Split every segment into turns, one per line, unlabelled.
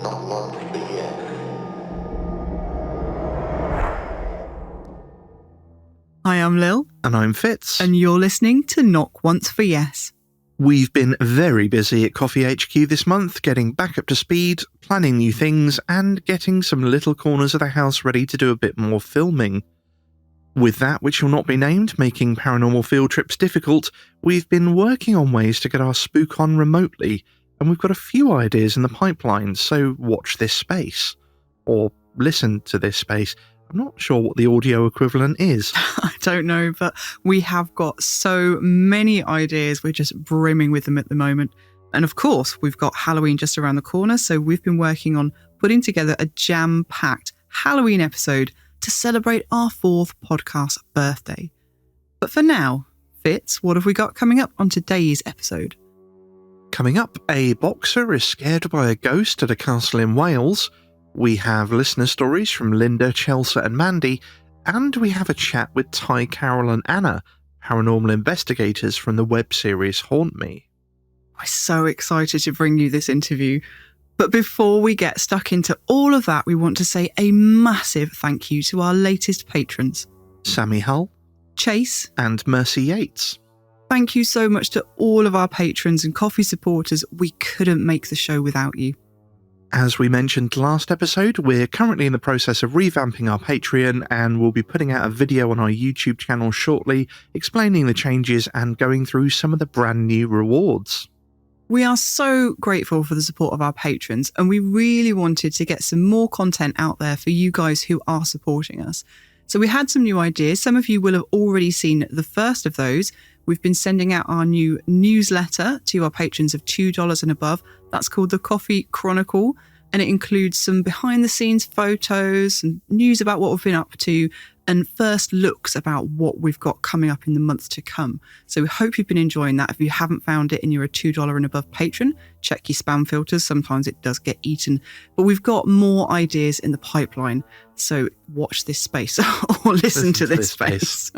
Not once for yes.
Hi, I'm Lil.
And I'm Fitz.
And you're listening to Knock Once for Yes.
We've been very busy at Coffee HQ this month, getting back up to speed, planning new things, and getting some little corners of the house ready to do a bit more filming. With that which will not be named making paranormal field trips difficult, we've been working on ways to get our spook on remotely, and we've got a few ideas in the pipeline, so watch this space. Or listen to this space. I'm not sure what the audio equivalent is.
I don't know, but we have got so many ideas. We're just brimming with them at the moment. And of course, we've got Halloween just around the corner, so we've been working on putting together a jam-packed Halloween episode to celebrate our 4th podcast birthday. But for now, Fitz, what have we got coming up on today's episode?
Coming up, a boxer is scared by a ghost at a castle in Wales. We have listener stories from Linda, Chelsa and Mandy, and we have a chat with Ty, Carol and Anna, paranormal investigators from the web series Haunt Me.
I'm so excited to bring you this interview. But before we get stuck into all of that, we want to say a massive thank you to our latest patrons.
Sammy Hull,
Chase
and Mercy Yates.
Thank you so much to all of our patrons and coffee supporters. We couldn't make the show without you.
As we mentioned last episode, we're currently in the process of revamping our Patreon, and we'll be putting out a video on our YouTube channel shortly explaining the changes and going through some of the brand new rewards.
We are so grateful for the support of our patrons, and we really wanted to get some more content out there for you guys who are supporting us. So we had some new ideas. Some of you will have already seen the first of those. We've been sending out our new newsletter to our patrons of $2 and above. That's called the Coffee Chronicle, and it includes some behind-the-scenes photos and news about what we've been up to and first looks about what we've got coming up in the months to come. So we hope you've been enjoying that. If you haven't found it and you're a $2 and above patron, check your spam filters. Sometimes it does get eaten. But we've got more ideas in the pipeline. So watch this space or listen to this space.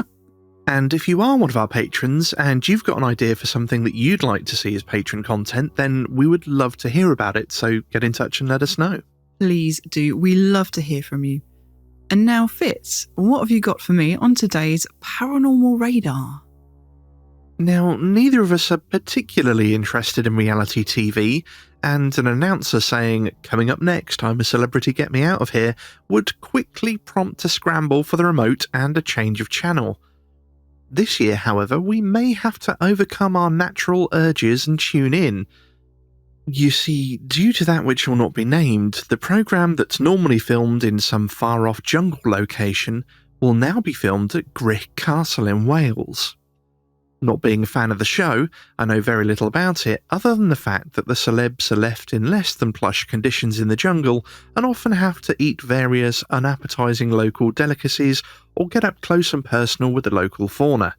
And if you are one of our patrons and you've got an idea for something that you'd like to see as patron content, then we would love to hear about it, so get in touch and let us know.
Please do. We love to hear from you. And now, Fitz, what have you got for me on today's Paranormal Radar?
Now, neither of us are particularly interested in reality TV, and an announcer saying, "Coming up next, I'm a celebrity, get me out of here," would quickly prompt a scramble for the remote and a change of channel. This year, however, we may have to overcome our natural urges and tune in. You see, due to that which will not be named, the programme that's normally filmed in some far-off jungle location will now be filmed at Grick Castle in Wales. Not being a fan of the show, I know very little about it other than the fact that the celebs are left in less than plush conditions in the jungle and often have to eat various unappetising local delicacies or get up close and personal with the local fauna.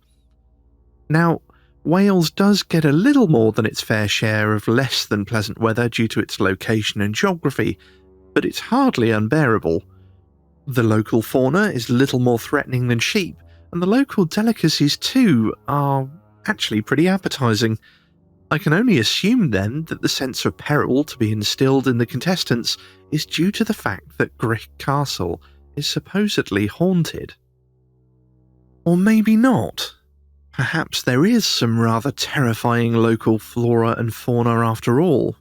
Now, Wales does get a little more than its fair share of less than pleasant weather due to its location and geography, but it's hardly unbearable. The local fauna is little more threatening than sheep, and the local delicacies too are actually pretty appetising. I can only assume then that the sense of peril to be instilled in the contestants is due to the fact that Grick Castle is supposedly haunted. Or maybe not. Perhaps there is some rather terrifying local flora and fauna after all.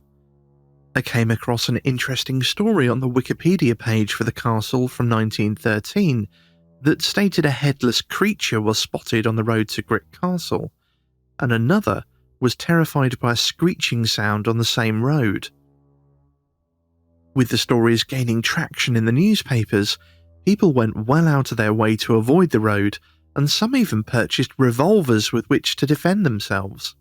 I came across an interesting story on the Wikipedia page for the castle from 1913 that stated a headless creature was spotted on the road to Grick Castle, and another was terrified by a screeching sound on the same road. With the stories gaining traction in the newspapers, people went well out of their way to avoid the road, and some even purchased revolvers with which to defend themselves.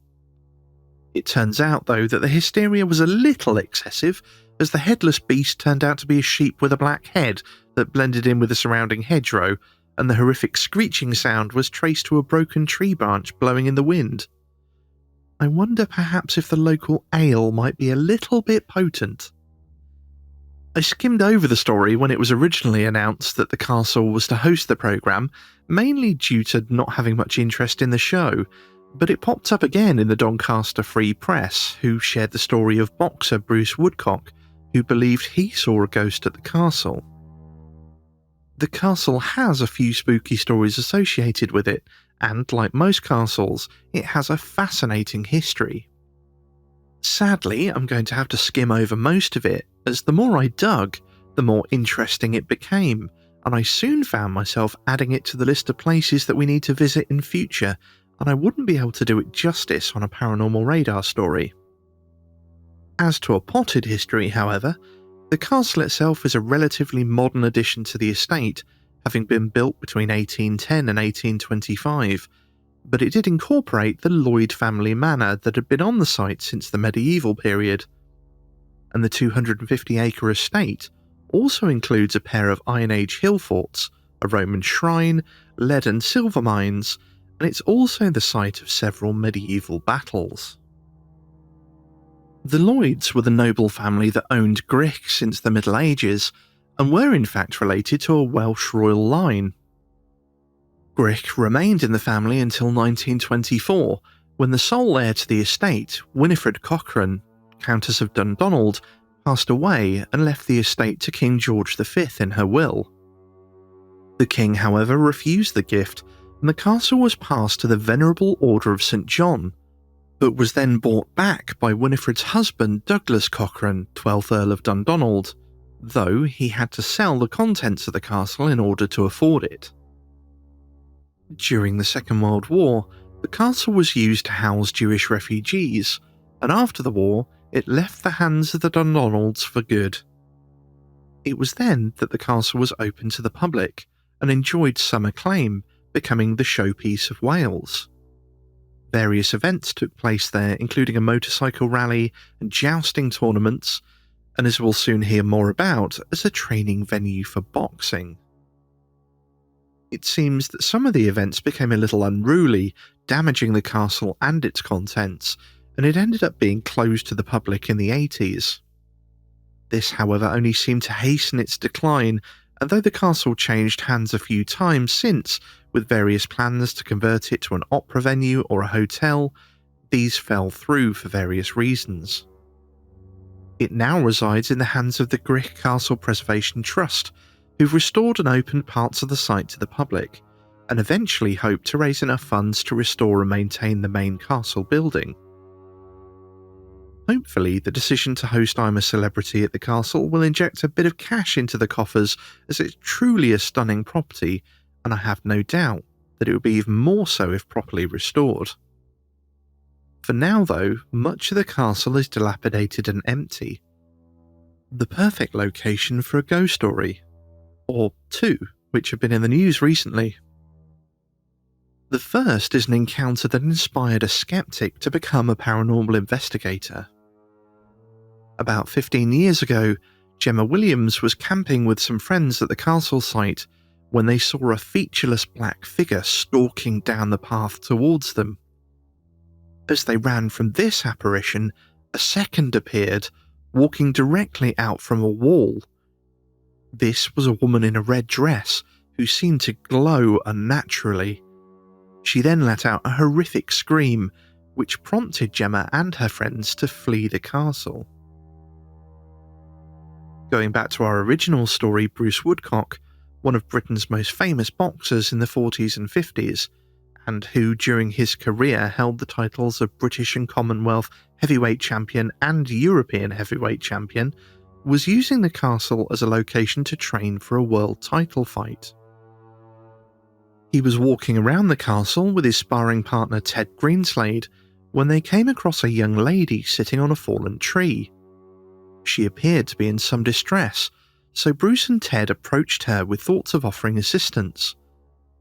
It turns out, though, that the hysteria was a little excessive, as the headless beast turned out to be a sheep with a black head that blended in with the surrounding hedgerow, and the horrific screeching sound was traced to a broken tree branch blowing in the wind. I wonder perhaps if the local ale might be a little bit potent. I skimmed over the story when it was originally announced that the castle was to host the programme, mainly due to not having much interest in the show, but it popped up again in the Doncaster Free Press, who shared the story of boxer Bruce Woodcock, who believed he saw a ghost at the castle. The castle has a few spooky stories associated with it, and like most castles, it has a fascinating history. Sadly, I'm going to have to skim over most of it, as the more I dug, the more interesting it became, and I soon found myself adding it to the list of places that we need to visit in future, and I wouldn't be able to do it justice on a Paranormal Radar story. As to a potted history, however, the castle itself is a relatively modern addition to the estate, having been built between 1810 and 1825, but it did incorporate the Lloyd family manor that had been on the site since the medieval period. And the 250-acre estate also includes a pair of Iron Age hill forts, a Roman shrine, lead and silver mines, and it's also the site of several medieval battles. The Lloyds were the noble family that owned Grick since the Middle Ages, and were in fact related to a Welsh royal line. Grick remained in the family until 1924, when the sole heir to the estate, Winifred Cochrane, Countess of Dundonald, passed away and left the estate to King George V in her will. The king, however, refused the gift, and the castle was passed to the Venerable Order of St John, but was then bought back by Winifred's husband Douglas Cochrane, 12th Earl of Dundonald, though he had to sell the contents of the castle in order to afford it. During the Second World War, the castle was used to house Jewish refugees, and after the war, it left the hands of the Dundonalds for good. It was then that the castle was open to the public and enjoyed some acclaim, becoming the showpiece of Wales. Various events took place there, including a motorcycle rally and jousting tournaments, and as we'll soon hear more about, as a training venue for boxing. It seems that some of the events became a little unruly, damaging the castle and its contents, and it ended up being closed to the public in the 80s. This, however, only seemed to hasten its decline, and though the castle changed hands a few times since, with various plans to convert it to an opera venue or a hotel, these fell through for various reasons. It now resides in the hands of the Grick Castle Preservation Trust, who've restored and opened parts of the site to the public, and eventually hope to raise enough funds to restore and maintain the main castle building. Hopefully, the decision to host I'm a Celebrity at the castle will inject a bit of cash into the coffers, as it's truly a stunning property, and I have no doubt that it would be even more so if properly restored. For now, though, much of the castle is dilapidated and empty. The perfect location for a ghost story, or two, which have been in the news recently. The first is an encounter that inspired a skeptic to become a paranormal investigator. About 15 years ago, Gemma Williams was camping with some friends at the castle site when they saw a featureless black figure stalking down the path towards them. As they ran from this apparition, a second appeared, walking directly out from a wall. This was a woman in a red dress who seemed to glow unnaturally. She then let out a horrific scream, which prompted Gemma and her friends to flee the castle. Going back to our original story, Bruce Woodcock, one of Britain's most famous boxers in the 40s and 50s, and who during his career held the titles of British and Commonwealth Heavyweight Champion and European Heavyweight Champion, was using the castle as a location to train for a world title fight. He was walking around the castle with his sparring partner Ted Greenslade when they came across a young lady sitting on a fallen tree. She appeared to be in some distress, so Bruce and Ted approached her with thoughts of offering assistance,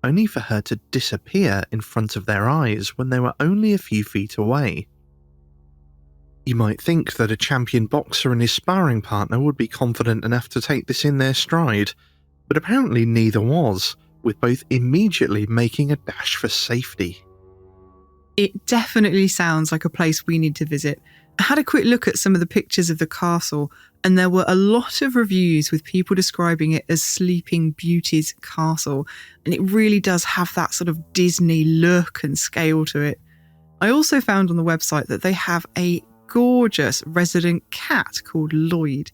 only for her to disappear in front of their eyes when they were only a few feet away. You might think that a champion boxer and his sparring partner would be confident enough to take this in their stride, but apparently neither was, with both immediately making a dash for safety.
It definitely sounds like a place we need to visit. I had a quick look at some of the pictures of the castle, and there were a lot of reviews with people describing it as Sleeping Beauty's castle, and it really does have that sort of Disney look and scale to it. I also found on the website that they have a gorgeous resident cat called Lloyd.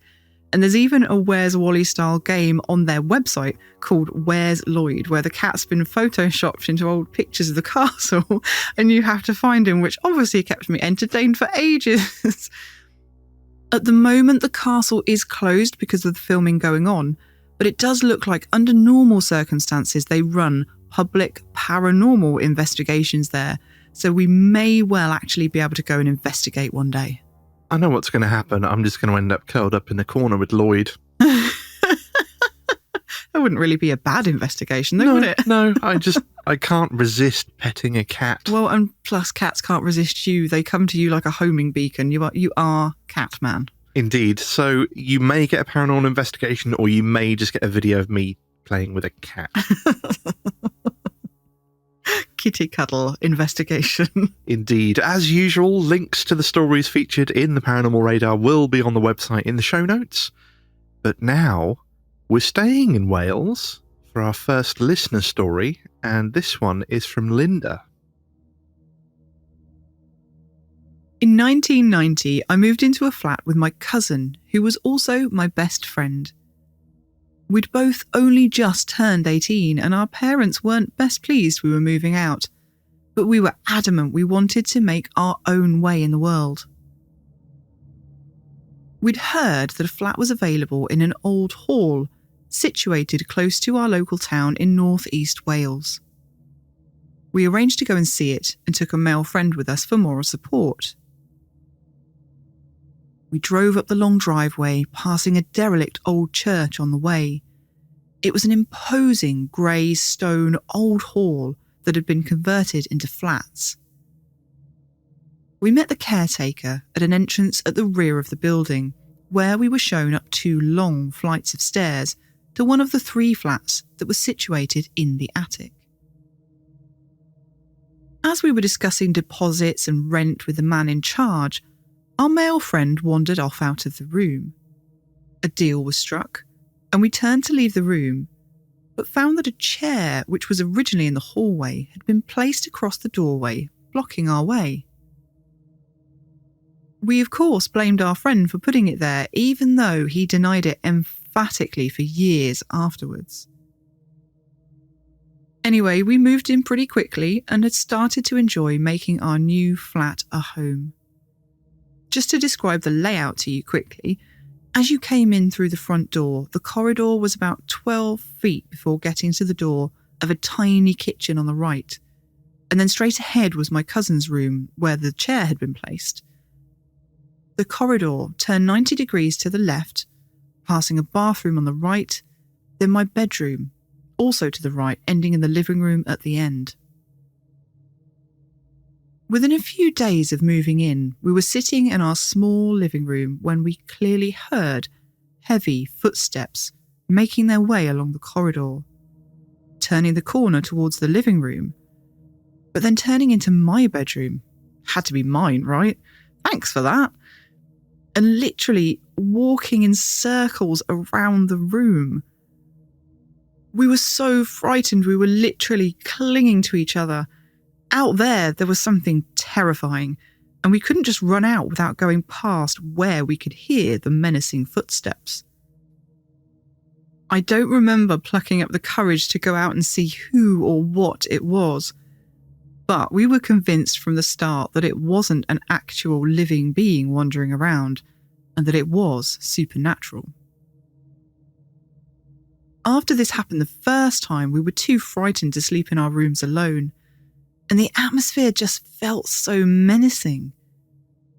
And there's even a Where's Wally style game on their website called Where's Lloyd, where the cat's been photoshopped into old pictures of the castle and you have to find him, which obviously kept me entertained for ages. At the moment, the castle is closed because of the filming going on, but it does look like under normal circumstances they run public paranormal investigations there, so we may well actually be able to go and investigate one day.
I know what's going to happen. I'm just going to end up curled up in the corner with Lloyd.
That wouldn't really be a bad investigation, though, would it?
No, I can't resist petting a cat.
Well, and plus cats can't resist you. They come to you like a homing beacon. You are Catman.
Indeed. So you may get a paranormal investigation, or you may just get a video of me playing with a cat.
Kitty cuddle investigation.
Indeed. As usual, links to the stories featured in the Paranormal Radar will be on the website in the show notes. But now, we're staying in Wales for our first listener story, and this one is from Linda.
In 1990, I moved into a flat with my cousin, who was also my best friend. We'd both only just turned 18 and our parents weren't best pleased we were moving out, but we were adamant we wanted to make our own way in the world. We'd heard that a flat was available in an old hall situated close to our local town in northeast Wales. We arranged to go and see it and took a male friend with us for moral support. We drove up the long driveway, passing a derelict old church on the way. It was an imposing grey stone old hall that had been converted into flats. We met the caretaker at an entrance at the rear of the building, where we were shown up 2 long flights of stairs to one of the 3 flats that was situated in the attic. As we were discussing deposits and rent with the man in charge, our male friend wandered off out of the room. A deal was struck, and we turned to leave the room, but found that a chair, which was originally in the hallway, had been placed across the doorway, blocking our way. We, of course, blamed our friend for putting it there, even though he denied it emphatically for years afterwards. Anyway, we moved in pretty quickly and had started to enjoy making our new flat a home. Just to describe the layout to you quickly, as you came in through the front door, the corridor was about 12 feet before getting to the door of a tiny kitchen on the right, and then straight ahead was my cousin's room where the chair had been placed. The corridor turned 90 degrees to the left, passing a bathroom on the right, then my bedroom, also to the right, ending in the living room at the end. Within a few days of moving in, we were sitting in our small living room when we clearly heard heavy footsteps making their way along the corridor, turning the corner towards the living room, but then turning into my bedroom. Had to be mine, right? Thanks for that. And literally walking in circles around the room. We were so frightened, we were literally clinging to each other. Out there was something terrifying, and we couldn't just run out without going past where we could hear the menacing footsteps. I don't remember plucking up the courage to go out and see who or what it was, but we were convinced from the start that it wasn't an actual living being wandering around, and that it was supernatural. After this happened the first time, we were too frightened to sleep in our rooms alone, and the atmosphere just felt so menacing.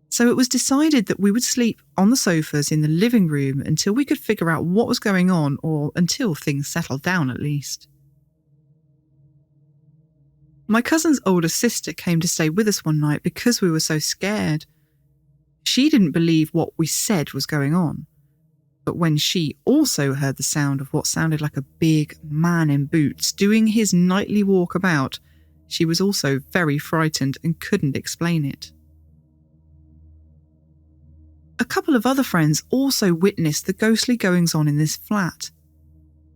So it was decided that we would sleep on the sofas in the living room until we could figure out what was going on, or until things settled down at least. My cousin's older sister came to stay with us one night because we were so scared. She didn't believe what we said was going on, but when she also heard the sound of what sounded like a big man in boots doing his nightly walk about, she was also very frightened and couldn't explain it. A couple of other friends also witnessed the ghostly goings-on in this flat.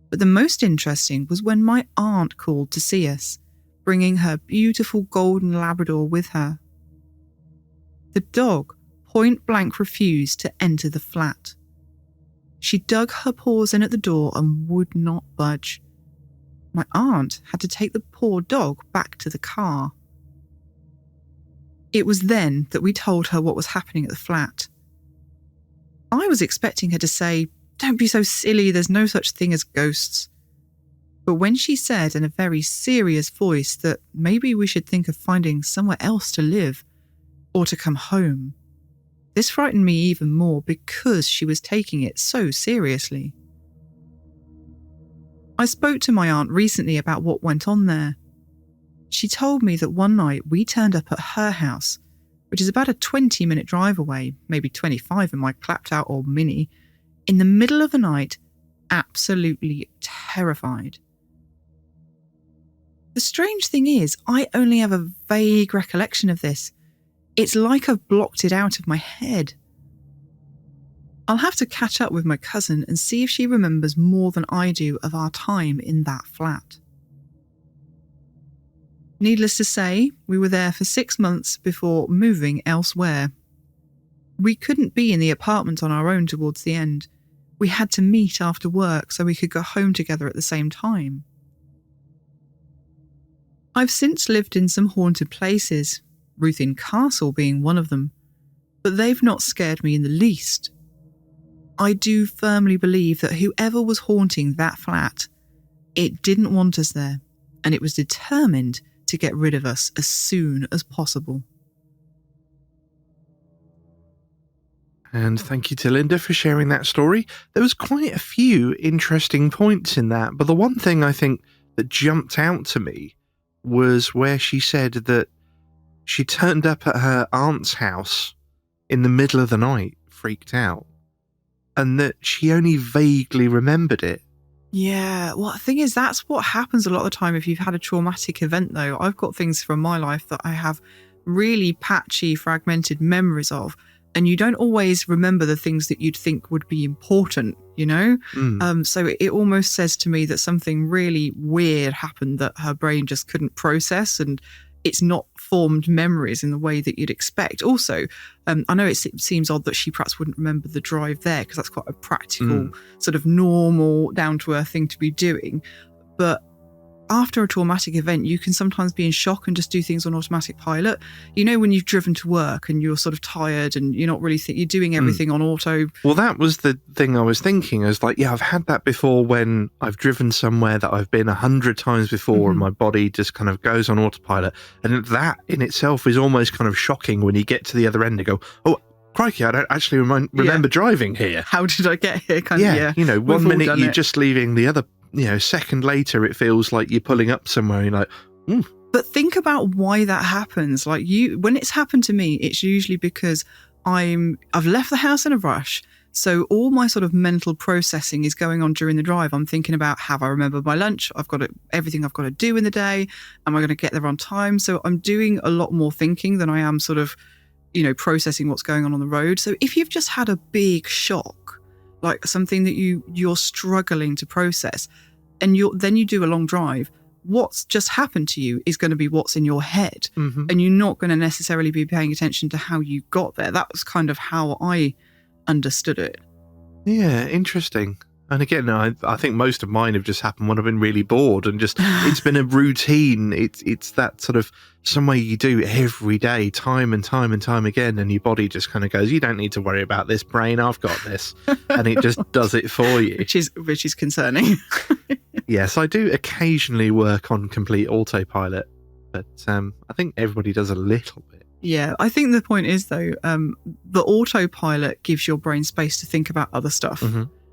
But the most interesting was when my aunt called to see us, bringing her beautiful golden Labrador with her. The dog point-blank refused to enter the flat. She dug her paws in at the door and would not budge. My aunt had to take the poor dog back to the car. It was then that we told her what was happening at the flat. I was expecting her to say, "Don't be so silly, there's no such thing as ghosts." But when she said in a very serious voice that maybe we should think of finding somewhere else to live or to come home, this frightened me even more because she was taking it so seriously. I spoke to my aunt recently about what went on there. She told me that one night we turned up at her house, which is about a 20-minute drive away, maybe 25 in my clapped out old Mini, in the middle of the night, absolutely terrified. The strange thing is, I only have a vague recollection of this. It's like I've blocked it out of my head. I'll have to catch up with my cousin and see if she remembers more than I do of our time in that flat. Needless to say, we were there for 6 months before moving elsewhere. We couldn't be in the apartment on our own towards the end. We had to meet after work so we could go home together at the same time. I've since lived in some haunted places, Ruthyn Castle being one of them, but they've not scared me in the least. I do firmly believe that whoever was haunting that flat, it didn't want us there, and it was determined to get rid of us as soon as possible.
And thank you to Linda for sharing that story. There was quite a few interesting points in that, but the one thing I think that jumped out to me was where she said that she turned up at her aunt's house in the middle of the night, freaked out, and that she only vaguely remembered it.
Yeah, well, the thing is, that's what happens a lot of the time if you've had a traumatic event, though. I've got things from my life that I have really patchy, fragmented memories of, and you don't always remember the things that you'd think would be important, you know? So it almost says to me that something really weird happened that her brain just couldn't process, and it's not formed memories in the way that you'd expect. Also, I know it seems odd that she perhaps wouldn't remember the drive there because that's quite a practical, sort of normal, down-to-earth thing to be doing. But after a traumatic event, you can sometimes be in shock and just do things on automatic pilot. You know, when you've driven to work and you're sort of tired and you're not really you're doing everything on auto.
Well, that was the thing I was thinking. I was like, yeah, I've had that before when I've driven somewhere that I've been 100 times before and my body just kind of goes on autopilot. And that in itself is almost kind of shocking when you get to the other end and go, oh, crikey, I don't actually remember driving here.
How did I get here?
You know, one minute you're just leaving, the other, you know, second later it feels like you're pulling up somewhere and you're like,
But think about why that happens. Like when it's happened to me, it's usually because I've left the house in a rush. So all my sort of mental processing is going on during the drive. I'm thinking about, have I remembered my lunch? I've got everything I've got to do in the day. Am I going to get there on time? So I'm doing a lot more thinking than I am sort of, you know, processing what's going on the road. So if you've just had a big shock, like something that you're struggling to process, and then you do a long drive, what's just happened to you is going to be what's in your head, and you're not going to necessarily be paying attention to how you got there. That was kind of how I understood it.
Yeah, interesting. And again, I think most of mine have just happened when I've been really bored and just, it's been a routine. It's that sort of somewhere you do every day, time and time and time again, and your body just kind of goes, you don't need to worry about this, brain, I've got this. And it just does it for you.
Which is concerning.
Yes, I do occasionally work on complete autopilot, but I think everybody does a little bit.
Yeah, I think the point is, though, the autopilot gives your brain space to think about other stuff.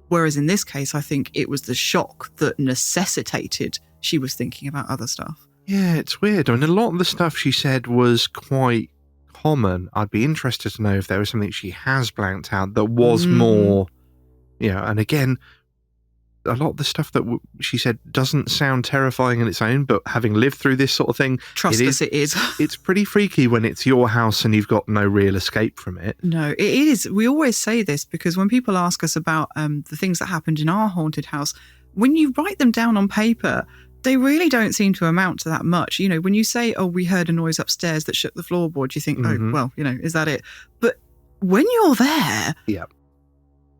Whereas in this case, I think it was the shock that necessitated she was thinking about other stuff.
Yeah, it's weird. I mean, a lot of the stuff she said was quite common. I'd be interested to know if there was something she has blanked out that was more, you know, and again, a lot of the stuff that she said doesn't sound terrifying in its own, but having lived through this sort of thing,
it is.
It's pretty freaky when it's your house and you've got no real escape from it.
No, it is. We always say this because when people ask us about the things that happened in our haunted house, when you write them down on paper, they really don't seem to amount to that much. You know, when you say, oh, we heard a noise upstairs that shook the floorboard, you think, oh, well, you know, is that it? But when you're there,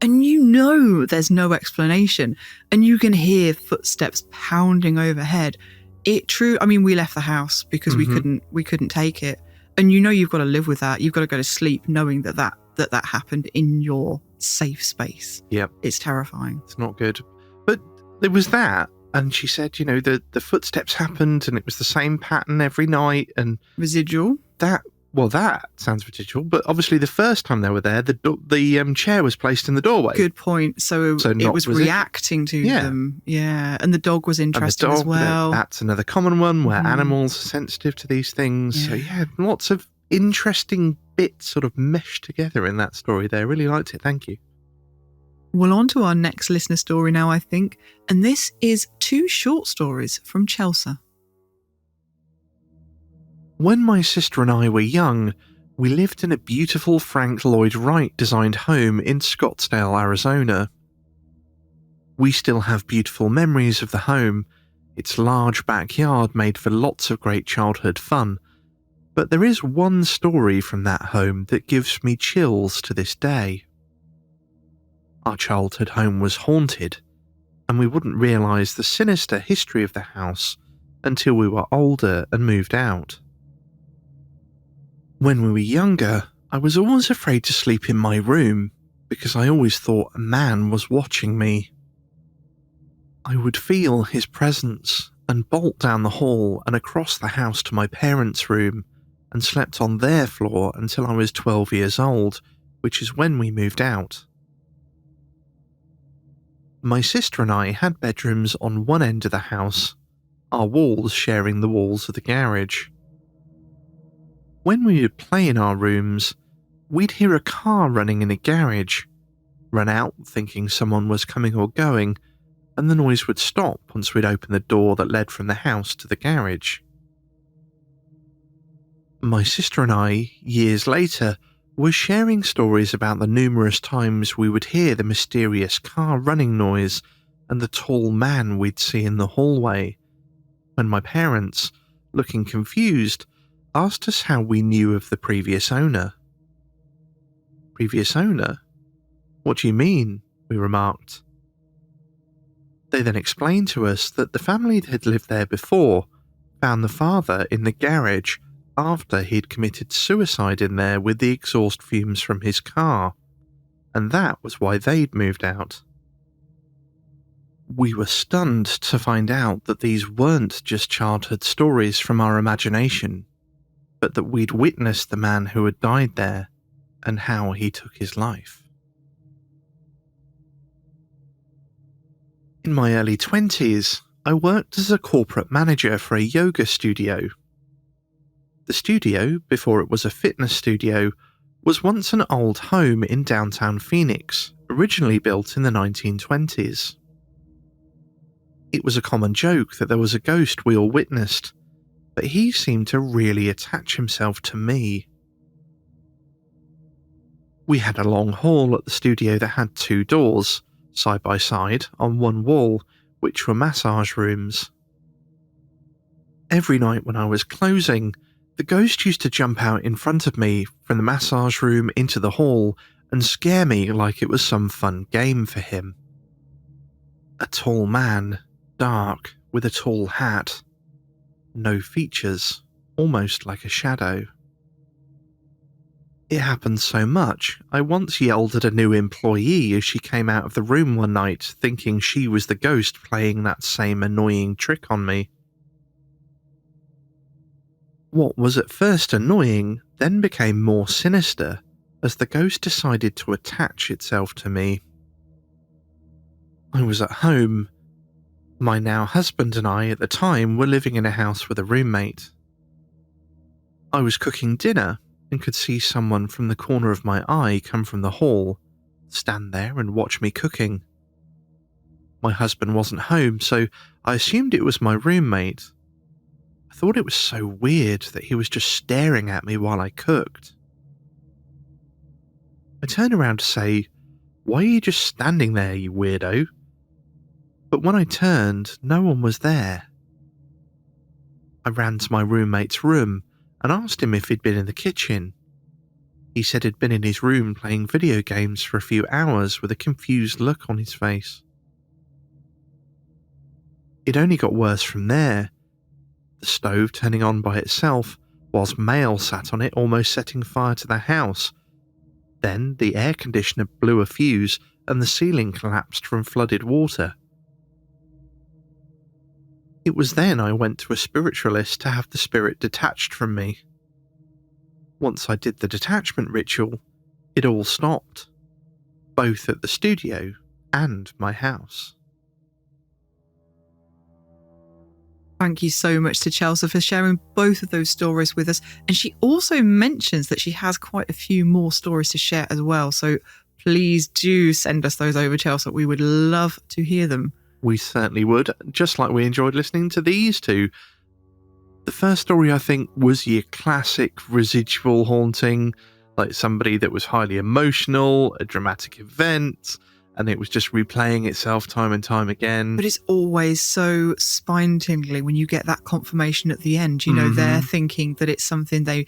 And you know there's no explanation, and you can hear footsteps pounding overhead. We left the house because we couldn't take it. And you know you've got to live with that. You've got to go to sleep knowing that happened in your safe space.
Yep.
It's terrifying.
It's not good. But there was that, and she said, the footsteps happened and it was the same pattern every night, and
Residual?
that sounds residual, but obviously the first time they were there, the chair was placed in the doorway.
Good point. So it was reacting to them. Yeah. And the dog was interested as well.
That's another common one where animals are sensitive to these things.
Yeah.
So lots of interesting bits sort of meshed together in that story there. Really liked it. Thank you.
Well, on to our next listener story now, I think. And this is 2 short stories from Chelsa.
When my sister and I were young, we lived in a beautiful Frank Lloyd Wright designed home in Scottsdale, Arizona. We still have beautiful memories of the home, its large backyard made for lots of great childhood fun, but there is one story from that home that gives me chills to this day. Our childhood home was haunted, and we wouldn't realise the sinister history of the house until we were older and moved out. When we were younger, I was always afraid to sleep in my room because I always thought a man was watching me. I would feel his presence and bolt down the hall and across the house to my parents' room and slept on their floor until I was 12 years old, which is when we moved out. My sister and I had bedrooms on one end of the house, our walls sharing the walls of the garage. When we would play in our rooms, we'd hear a car running in a garage, run out thinking someone was coming or going, and the noise would stop once we'd open the door that led from the house to the garage. My sister and I, years later, were sharing stories about the numerous times we would hear the mysterious car running noise and the tall man we'd see in the hallway, when my parents, looking confused, asked us how we knew of the previous owner. Previous owner? What do you mean? We remarked. They then explained to us that the family that had lived there before found the father in the garage after he'd committed suicide in there with the exhaust fumes from his car, and that was why they'd moved out. We were stunned to find out that these weren't just childhood stories from our imagination, but that we'd witnessed the man who had died there and how he took his life. In my early 20s, I worked as a corporate manager for a yoga studio. The studio, before it was a fitness studio, was once an old home in downtown Phoenix, originally built in the 1920s. It was a common joke that there was a ghost we all witnessed, but he seemed to really attach himself to me. We had a long hall at the studio that had 2 doors, side by side, on one wall, which were massage rooms. Every night when I was closing, the ghost used to jump out in front of me from the massage room into the hall and scare me like it was some fun game for him. A tall man, dark, with a tall hat. No features, almost like a shadow. It happened so much, I once yelled at a new employee as she came out of the room one night thinking she was the ghost playing that same annoying trick on me. What was at first annoying then became more sinister as the ghost decided to attach itself to me. I was at home. My now husband and I at the time were living in a house with a roommate. I was cooking dinner and could see someone from the corner of my eye come from the hall, stand there and watch me cooking. My husband wasn't home, so I assumed it was my roommate. I thought it was so weird that he was just staring at me while I cooked. I turned around to say, "Why are you just standing there, you weirdo?" But when I turned, no one was there. I ran to my roommate's room and asked him if he'd been in the kitchen. He said he'd been in his room playing video games for a few hours with a confused look on his face. It only got worse from there. The stove turning on by itself, whilst mail sat on it almost setting fire to the house. Then the air conditioner blew a fuse and the ceiling collapsed from flooded water. It was then I went to a spiritualist to have the spirit detached from me. Once I did the detachment ritual, it all stopped, both at the studio and my house.
Thank you so much to Chelsa for sharing both of those stories with us. And she also mentions that she has quite a few more stories to share as well. So please do send us those over, Chelsa. We would love to hear them.
We certainly would, just like we enjoyed listening to these two. The first story, I think, was your classic residual haunting, like somebody that was highly emotional, a dramatic event, and it was just replaying itself time and time again.
But it's always so spine-tingling when you get that confirmation at the end. You know, they're thinking that it's something they,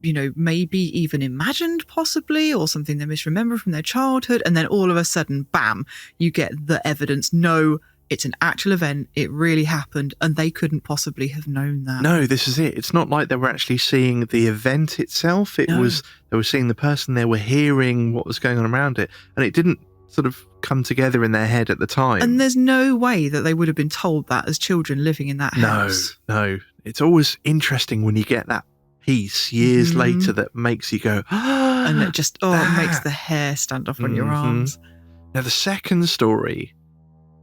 you know, maybe even imagined possibly, or something they misremember from their childhood. And then all of a sudden, bam, you get the evidence. No, it's an actual event. It really happened. And they couldn't possibly have known that.
No, this is it. It's not like they were actually seeing the event itself. It was, they were seeing the person, they were hearing what was going on around it. And it didn't sort of come together in their head at the time.
And there's no way that they would have been told that as children living in that house.
No. It's always interesting when you get that piece years later that makes you go,
and it just, it makes the hair stand up on your arms.
Now, the second story,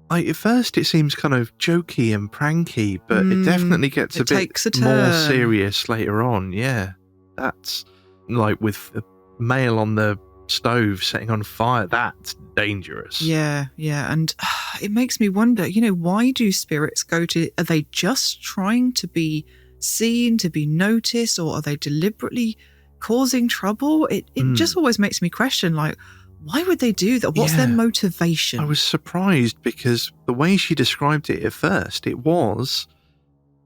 at first it seems kind of jokey and pranky, but it definitely gets a bit more serious later on. Yeah, that's like with the mail on the stove setting on fire. That's dangerous.
Yeah. And it makes me wonder, you know, why do spirits go to, are they just trying to be seen, to be noticed, or are they deliberately causing trouble? It just always makes me question, like, why would they do that? What's their motivation?
I was surprised because the way she described it at first, it was,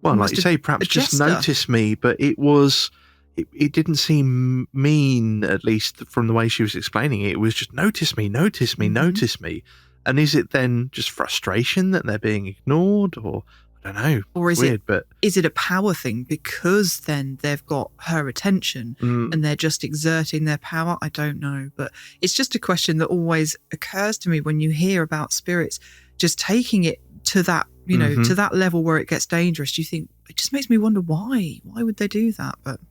well, like you say, perhaps just notice me, but it was, it didn't seem mean, at least from the way she was explaining it. It was just notice me. And is it then just frustration that they're being ignored, or I don't know.
Or is
weird, but
is it a power thing because then they've got her attention and they're just exerting their power? I don't know. But it's just a question that always occurs to me when you hear about spirits just taking it to that, you know, to that level where it gets dangerous. You think, it just makes me wonder why. Why would they do that? But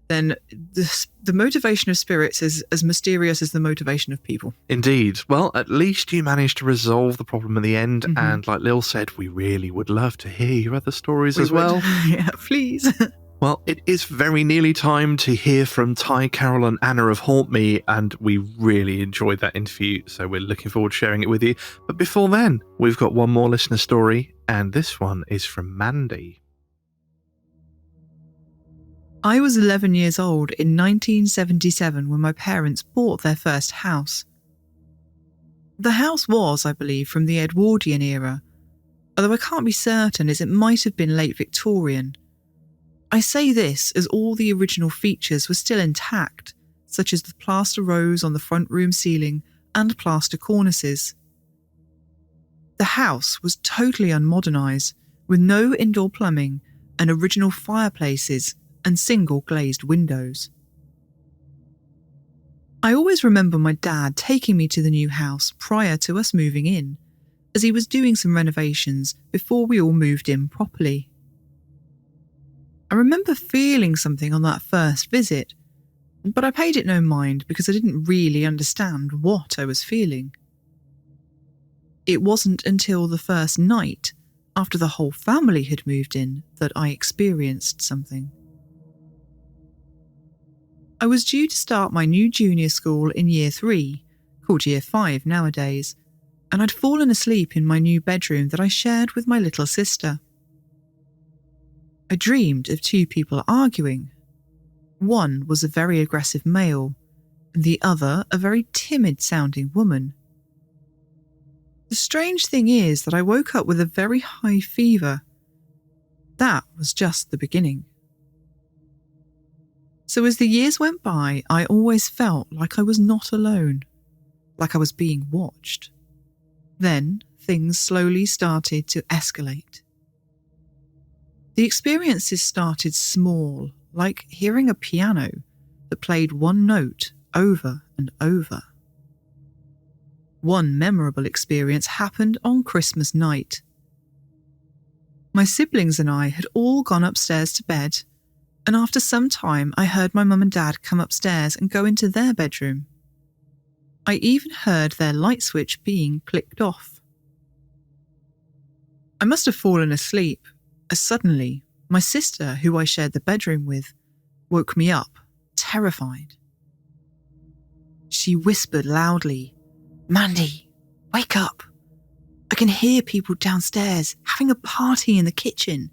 then the motivation of spirits is as mysterious as the motivation of people.
Indeed. Well, at least you managed to resolve the problem in the end. And like Lil said, we really would love to hear your other stories as well.
Yeah, please.
Well, it is very nearly time to hear from Ty, Carol and Anna of Haunt Me, and we really enjoyed that interview, so we're looking forward to sharing it with you. But before then, we've got one more listener story, and this one is from Mandy.
I was 11 years old in 1977 when my parents bought their first house. The house was, I believe, from the Edwardian era, although I can't be certain as it might have been late Victorian. I say this as all the original features were still intact, such as the plaster rose on the front room ceiling and plaster cornices. The house was totally unmodernised, with no indoor plumbing and original fireplaces and single glazed windows. I always remember my dad taking me to the new house prior to us moving in, as he was doing some renovations before we all moved in properly. I remember feeling something on that first visit, but I paid it no mind because I didn't really understand what I was feeling. It wasn't until the first night, after the whole family had moved in, that I experienced something. I was due to start my new junior school in year 3, called year 5 nowadays, and I'd fallen asleep in my new bedroom that I shared with my little sister. I dreamed of 2 people arguing. One was a very aggressive male, and the other a very timid-sounding woman. The strange thing is that I woke up with a very high fever. That was just the beginning. So as the years went by, I always felt like I was not alone, like I was being watched. Then things slowly started to escalate. The experiences started small, like hearing a piano that played one note over and over. One memorable experience happened on Christmas night. My siblings and I had all gone upstairs to bed, and after some time I heard my mum and dad come upstairs and go into their bedroom. I even heard their light switch being clicked off. I must have fallen asleep, as suddenly my sister, who I shared the bedroom with, woke me up, terrified. She whispered loudly, "Mandy, wake up. I can hear people downstairs having a party in the kitchen."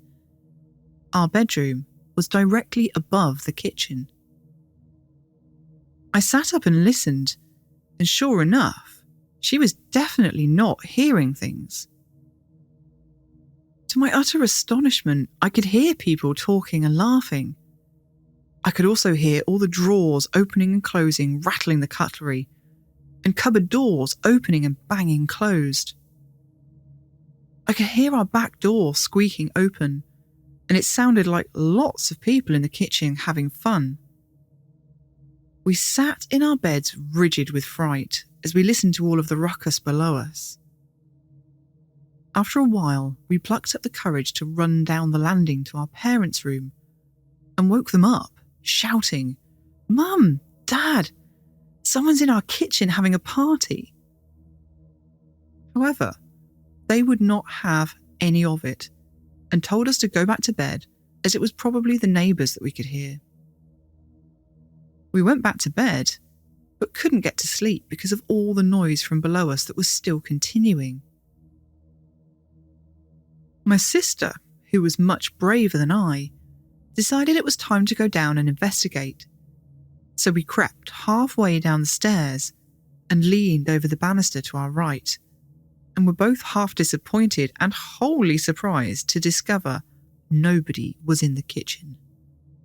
Our bedroom was directly above the kitchen. I sat up and listened, and sure enough, she was definitely not hearing things. To my utter astonishment, I could hear people talking and laughing. I could also hear all the drawers opening and closing, rattling the cutlery, and cupboard doors opening and banging closed. I could hear our back door squeaking open, and it sounded like lots of people in the kitchen having fun. We sat in our beds rigid with fright as we listened to all of the ruckus below us. After a while, we plucked up the courage to run down the landing to our parents' room and woke them up, shouting, "Mum, Dad, someone's in our kitchen having a party." However, they would not have any of it and told us to go back to bed, as it was probably the neighbours that we could hear. We went back to bed, but couldn't get to sleep because of all the noise from below us that was still continuing. My sister, who was much braver than I, decided it was time to go down and investigate. So we crept halfway down the stairs and leaned over the banister to our right, and were both half disappointed and wholly surprised to discover nobody was in the kitchen,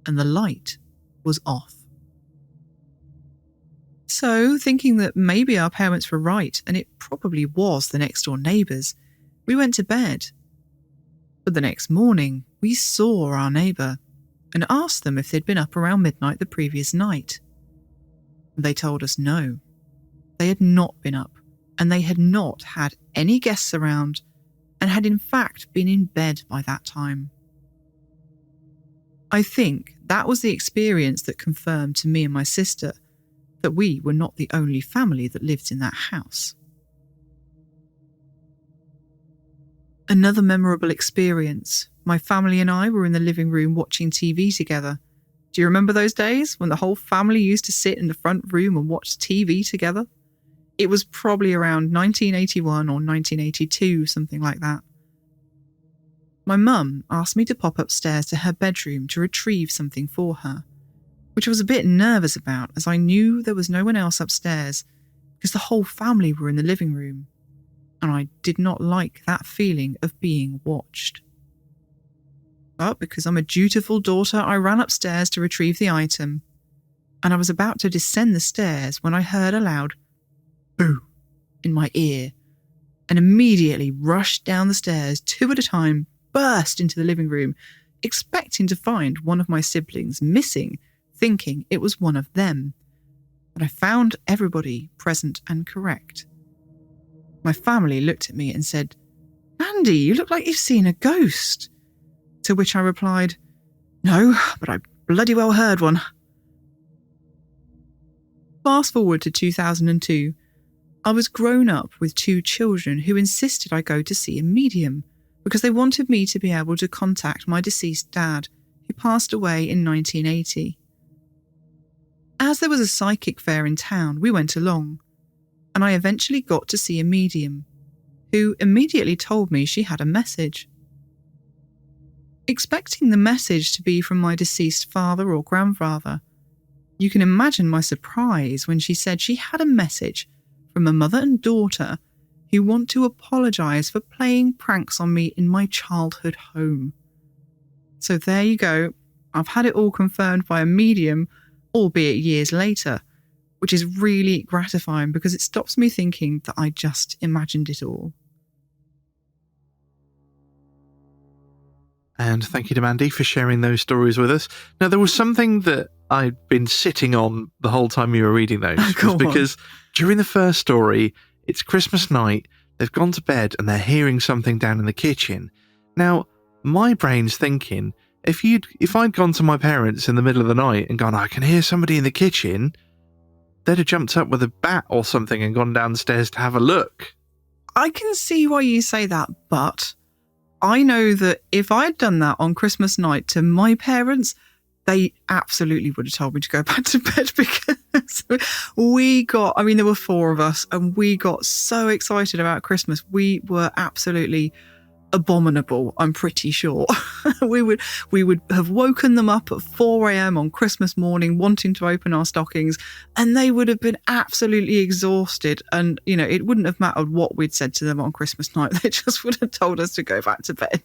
and the light was off. So, thinking that maybe our parents were right and it probably was the next door neighbours, we went to bed. But the next morning, we saw our neighbour and asked them if they'd been up around midnight the previous night. They told us no, they had not been up, and they had not had any guests around, and had in fact been in bed by that time. I think that was the experience that confirmed to me and my sister that we were not the only family that lived in that house. Another memorable experience. My family and I were in the living room watching TV together. Do you remember those days when the whole family used to sit in the front room and watch TV together? It was probably around 1981 or 1982, something like that. My mum asked me to pop upstairs to her bedroom to retrieve something for her, which I was a bit nervous about as I knew there was no one else upstairs because the whole family were in the living room, and I did not like that feeling of being watched. But because I'm a dutiful daughter, I ran upstairs to retrieve the item, and I was about to descend the stairs when I heard a loud "boo" in my ear, and immediately rushed down the stairs 2 at a time, burst into the living room, expecting to find one of my siblings missing, thinking it was one of them. But I found everybody present and correct. My family looked at me and said, "Mandy, you look like you've seen a ghost." To which I replied, "No, but I bloody well heard one." Fast forward to 2002. I was grown up with 2 children who insisted I go to see a medium because they wanted me to be able to contact my deceased dad, who passed away in 1980. As there was a psychic fair in town, we went along, and I eventually got to see a medium, who immediately told me she had a message. Expecting the message to be from my deceased father or grandfather, you can imagine my surprise when she said she had a message from a mother and daughter who want to apologise for playing pranks on me in my childhood home. So there you go. I've had it all confirmed by a medium, albeit years later, which is really gratifying because it stops me thinking that I just imagined it all.
And thank you to Mandy for sharing those stories with us. Now, there was something that I'd been sitting on the whole time you were reading those. Because during the first story, it's Christmas night, they've gone to bed and they're hearing something down in the kitchen. Now, my brain's thinking, if I'd gone to my parents in the middle of the night and gone, I can hear somebody in the kitchen, they'd have jumped up with a bat or something and gone downstairs to have a look.
I can see why you say that, but I know that if I'd done that on Christmas night to my parents, they absolutely would have told me to go back to bed because there were 4 of us and we got so excited about Christmas. We were absolutely abominable, I'm pretty sure. we would have woken them up at 4 a.m. on Christmas morning wanting to open our stockings, and they would have been absolutely exhausted, and it wouldn't have mattered what we'd said to them on Christmas night. They just would have told us to go back to bed.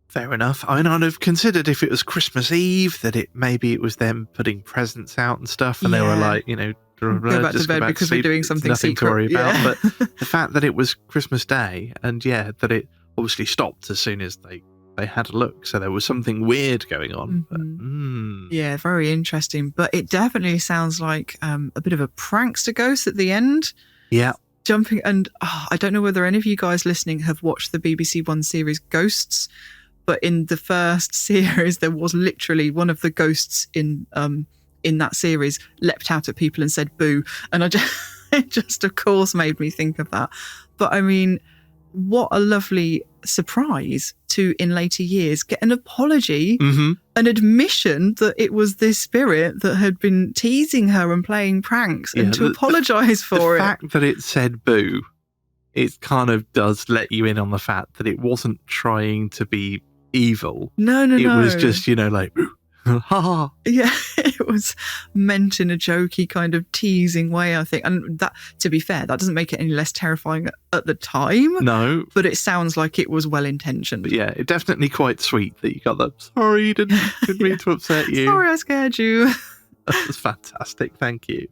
Fair enough. I'd have considered if it was Christmas Eve that maybe it was them putting presents out and stuff, and they were like,
go back to bed because we're doing something
nothing
secret
to worry about.
Yeah.
But the fact that it was Christmas Day, and that it obviously stopped as soon as they had a look, so there was something weird going on.
Mm-hmm. Yeah, very interesting. But it definitely sounds like a bit of a prankster ghost at the end.
Yeah.
Jumping, and I don't know whether any of you guys listening have watched the BBC One series Ghosts, but in the first series there was literally one of the ghosts in that series leapt out at people and said boo, and it just of course made me think of that. But I mean, what a lovely surprise to, in later years, get an apology, an admission that it was this spirit that had been teasing her and playing pranks, and to apologise for it.
The fact that it said boo, it kind of does let you in on the fact that it wasn't trying to be evil.
No.
It was just, like, boo. Ha ha.
Yeah, it was meant in a jokey kind of teasing way, I think. And that, to be fair, that doesn't make it any less terrifying at the time.
No.
But it sounds like it was well intentioned.
But yeah, it's definitely quite sweet that you got that. Sorry, didn't mean to upset you.
Sorry I scared you.
That was fantastic. Thank you.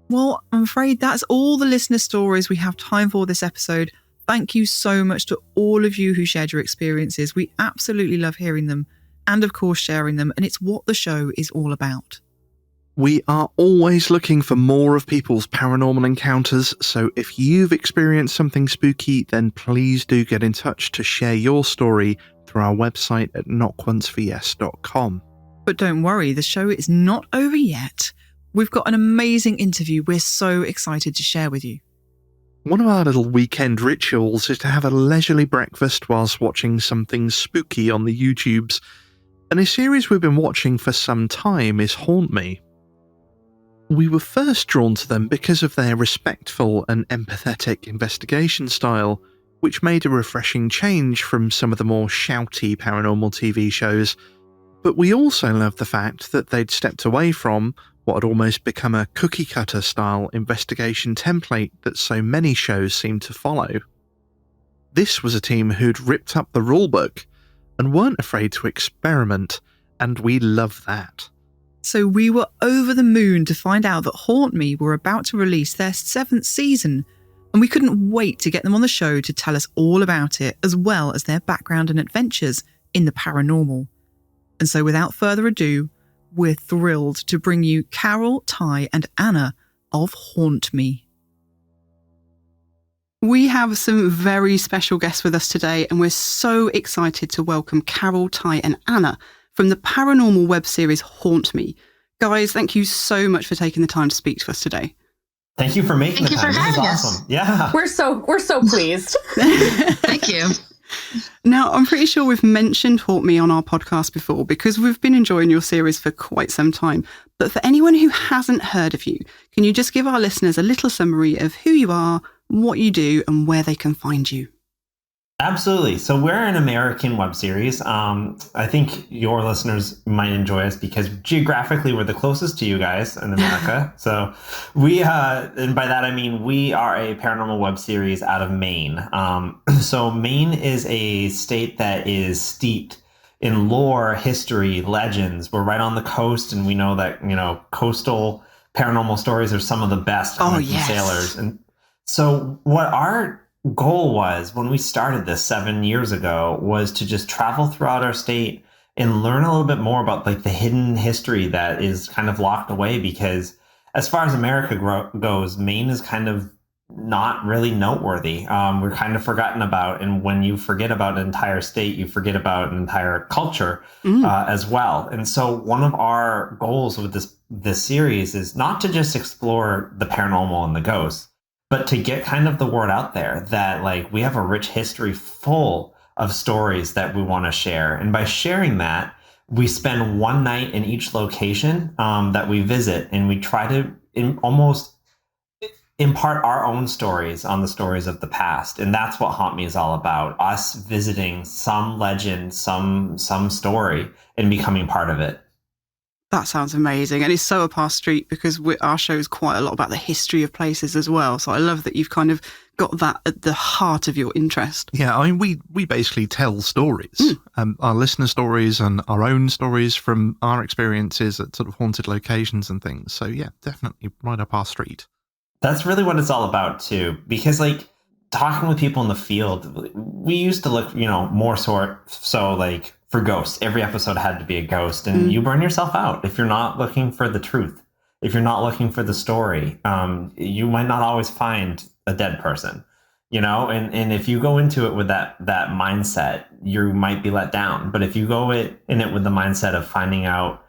Well, I'm afraid that's all the listener stories we have time for this episode. Thank you so much to all of you who shared your experiences. We absolutely love hearing them. And of course sharing them, and it's what the show is all about.
We are always looking for more of people's paranormal encounters, so if you've experienced something spooky, then please do get in touch to share your story through our website at knockOncefOrYes.com.
But don't worry, the show is not over yet. We've got an amazing interview we're so excited to share with you.
One of our little weekend rituals is to have a leisurely breakfast whilst watching something spooky on the YouTubes. And a series we've been watching for some time is Haunt Me. We were first drawn to them because of their respectful and empathetic investigation style, which made a refreshing change from some of the more shouty paranormal TV shows. But we also loved the fact that they'd stepped away from what had almost become a cookie-cutter style investigation template that so many shows seem to follow. This was a team who'd ripped up the rulebook and weren't afraid to experiment, and we love that.
So we were over the moon to find out that Haunt Me were about to release their 7th season, and we couldn't wait to get them on the show to tell us all about it, as well as their background and adventures in the paranormal. And so without further ado, we're thrilled to bring you Carol, Ty and Anna of Haunt Me. We have some very special guests with us today, and we're so excited to welcome Carol, Ty and Anna from the paranormal web series Haunt Me. Guys, thank you so much for taking the time to speak to us today.
Thank you for making the time. This is awesome. Yeah.
We're so pleased.
Thank you.
Now, I'm pretty sure we've mentioned Haunt Me on our podcast before because we've been enjoying your series for quite some time. But for anyone who hasn't heard of you, can you just give our listeners a little summary of who you are, what you do, and where they can find you?
Absolutely. So we're an American web series. I think your listeners might enjoy us because geographically we're the closest to you guys in America. So we, and by that I mean we are a paranormal web series out of Maine. So Maine is a state that is steeped in lore, history, legends. We're right on the coast, and we know that, coastal paranormal stories are some of the best coming from sailors. And so what our goal was when we started this 7 years ago was to just travel throughout our state and learn a little bit more about like the hidden history that is kind of locked away, because as far as America goes, Maine is kind of not really noteworthy. We're kind of forgotten about. And when you forget about an entire state, you forget about an entire culture as well. And so one of our goals with this series is not to just explore the paranormal and the ghosts, but to get kind of the word out there that like we have a rich history full of stories that we want to share. And by sharing that, we spend one night in each location that we visit, and we try to almost impart our own stories on the stories of the past. And that's what Haunt Me is all about, us visiting some legend, some story, and becoming part of it.
That sounds amazing. And it's so up our street because our show is quite a lot about the history of places as well. So I love that you've kind of got that at the heart of your interest.
Yeah, I mean, we basically tell stories, our listener stories and our own stories from our experiences at sort of haunted locations and things. So yeah, definitely right up our street.
That's really what it's all about too, because like talking with people in the field, we used to look, more so like for ghosts. Every episode had to be a ghost, and you burn yourself out if you're not looking for the truth. If you're not looking for the story, you might not always find a dead person, and if you go into it with that mindset, you might be let down. But if you go in it with the mindset of finding out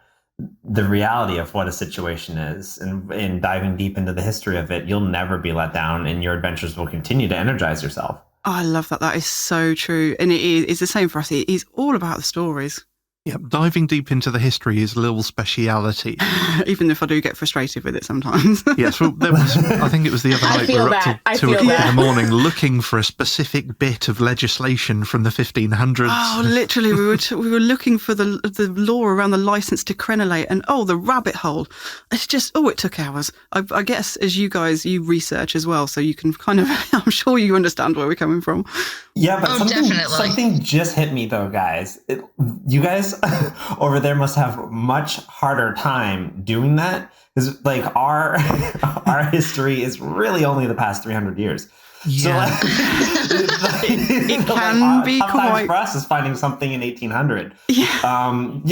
the reality of what a situation is and diving deep into the history of it, you'll never be let down, and your adventures will continue to energize yourself.
Oh, I love that. That is so true. And it's the same for us. It is all about the stories.
Yeah, diving deep into the history is a little speciality.
Even if I do get frustrated with it sometimes.
Yes, well, I think it was the other night we were up till 2 o'clock in the morning looking for a specific bit of legislation from the 1500s.
Oh, literally, we were looking for the law around the license to crenulate, and the rabbit hole. It's just, it took hours. I guess as you guys, you research as well, so you can kind of, I'm sure you understand where we're coming from.
Yeah, but something just hit me though, guys. You guys over there must have much harder time doing that, because like our history is really only the past 300 years.
Yeah.
So
it can be quite.
For us is finding something in 1800.
Yeah.
And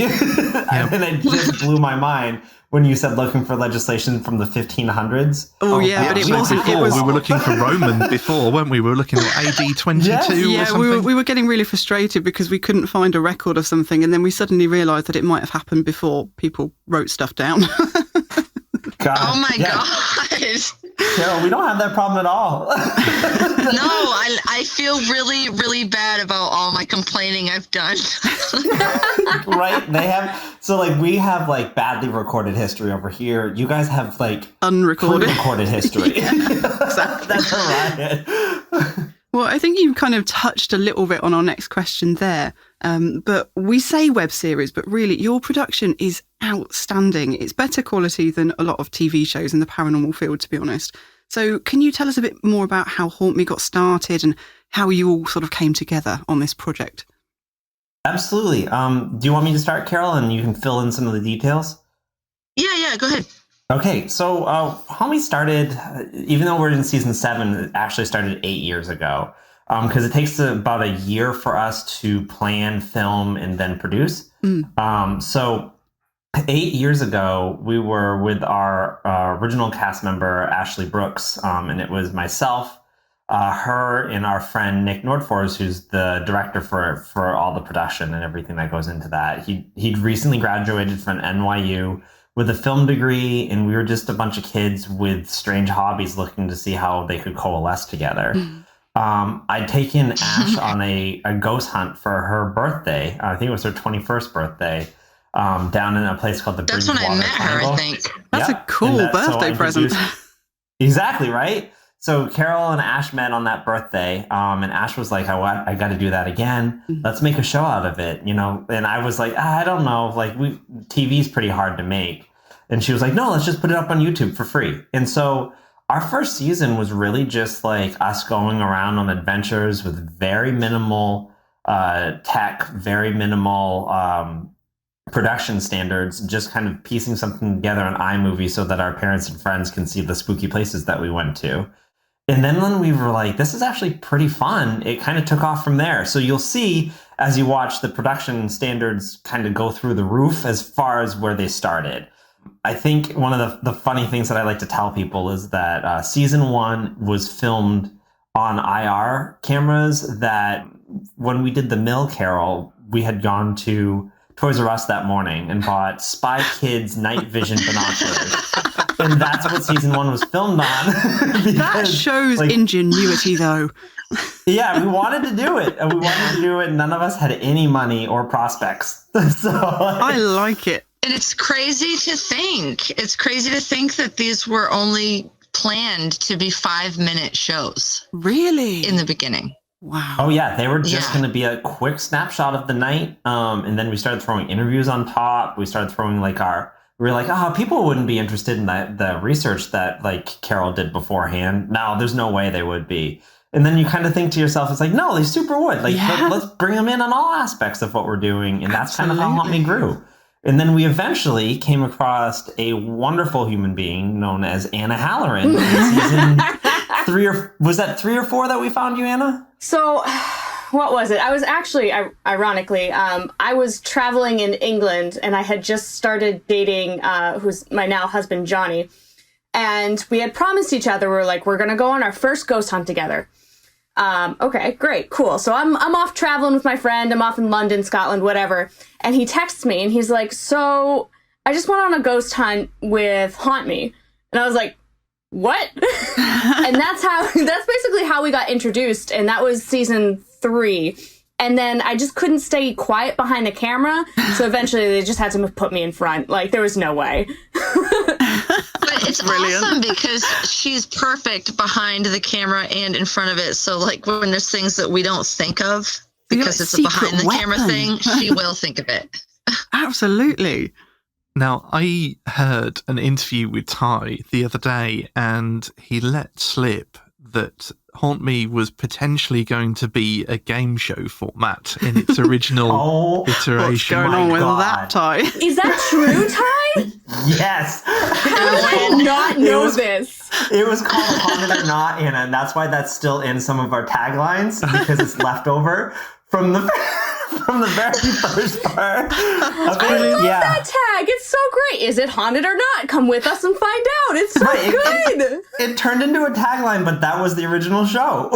it just blew my mind when you said looking for legislation from the 1500s.
But it wasn't.
We were looking for Roman before, weren't we? We were looking at AD 22 or something.
We were getting really frustrated because we couldn't find a record of something, and then we suddenly realised that it might have happened before people wrote stuff down.
God.
Oh my God.
Carol, we don't have that problem at all.
No, I feel really, really bad about all my complaining I've done.
Right? We have like badly recorded history over here. You guys have like
unrecorded
history.
Exactly.
That's right.
Well, I think you kind of touched a little bit on our next question there. But we say web series, but really your production is outstanding. It's better quality than a lot of TV shows in the paranormal field, to be honest. So can you tell us a bit more about how Haunt Me got started and how you all sort of came together on this project?
Absolutely. Do you want me to start, Carol, and you can fill in some of the details?
Yeah, go ahead.
Okay, so Haunt Me started, even though we're in season 7, it actually started 8 years ago, because it takes about a year for us to plan, film, and then produce. So 8 years ago, we were with our original cast member, Ashley Brooks, and it was myself, her, and our friend Nick Nordfors, who's the director for all the production and everything that goes into that. He'd recently graduated from NYU with a film degree, and we were just a bunch of kids with strange hobbies looking to see how they could coalesce together. I'd taken Ash on a ghost hunt for her birthday. I think it was her 21st birthday, down in a place called the
That's when I met her, I think.
That's a cool birthday present.
Exactly, right? So Carol and Ash met on that birthday, and Ash was like, I got to do that again. Let's make a show out of it, And I was like, I don't know, like TV's pretty hard to make. And she was like, no, let's just put it up on YouTube for free. And so our first season was really just like us going around on adventures with very minimal tech, very minimal production standards, just kind of piecing something together on iMovie so that our parents and friends can see the spooky places that we went to. And then when we were like, this is actually pretty fun, it kind of took off from there. So you'll see as you watch the production standards kind of go through the roof as far as where they started. I think one of the funny things that I like to tell people is that season 1 was filmed on IR cameras that when we did the Mill Carol, we had gone to Toys R Us that morning and bought Spy Kids night vision binoculars. And that's what season 1 was filmed on. Because,
that shows ingenuity, though.
Yeah, we wanted to do it. And we wanted to do it. None of us had any money or prospects. So
I like it.
And it's crazy to think. It's crazy to think that these were only planned to be 5-minute shows.
Really?
In the beginning.
Wow.
Oh, yeah. They were just going to be a quick snapshot of the night. And then we started throwing interviews on top. We started throwing we were like, people wouldn't be interested in the research that Carol did beforehand. No, there's no way they would be. And then you kind of think to yourself, it's like, no, they super would. Let's bring them in on all aspects of what we're doing. And that's kind of how Haunt Me grew. And then we eventually came across a wonderful human being known as Anna Halloran in season 3 or was that 3 or 4 that we found you, Anna?
So, what was it? I was actually, ironically, I was traveling in England and I had just started dating who's my now husband, Johnny. And we had promised each other, we're going to go on our first ghost hunt together. Okay, great, cool. So I'm off traveling with my friend. I'm off in London, Scotland, whatever. And he texts me and he's like, so I just went on a ghost hunt with Haunt Me. And I was like, what? And that's basically how we got introduced. And that was season 3. And then I just couldn't stay quiet behind the camera. So eventually they just had to put me in front. There was no way.
But it's awesome because she's perfect behind the camera and in front of it. So when there's things that we don't think of because it's a behind the camera thing, she will think of it.
Absolutely.
Now, I heard an interview with Ty the other day, and he let slip that Haunt Me was potentially going to be a game show format in its original iteration.
What's going on with that, Ty?
Is that true, Ty?
Yes.
I did not know this.
It was called Haunted or Not, Anna, and that's why that's still in some of our taglines, because it's left over from the very first part.
I love that tag. It's so great. Is it haunted or not? Come with us and find out. It's so good.
It turned into a tagline, but that was the original show.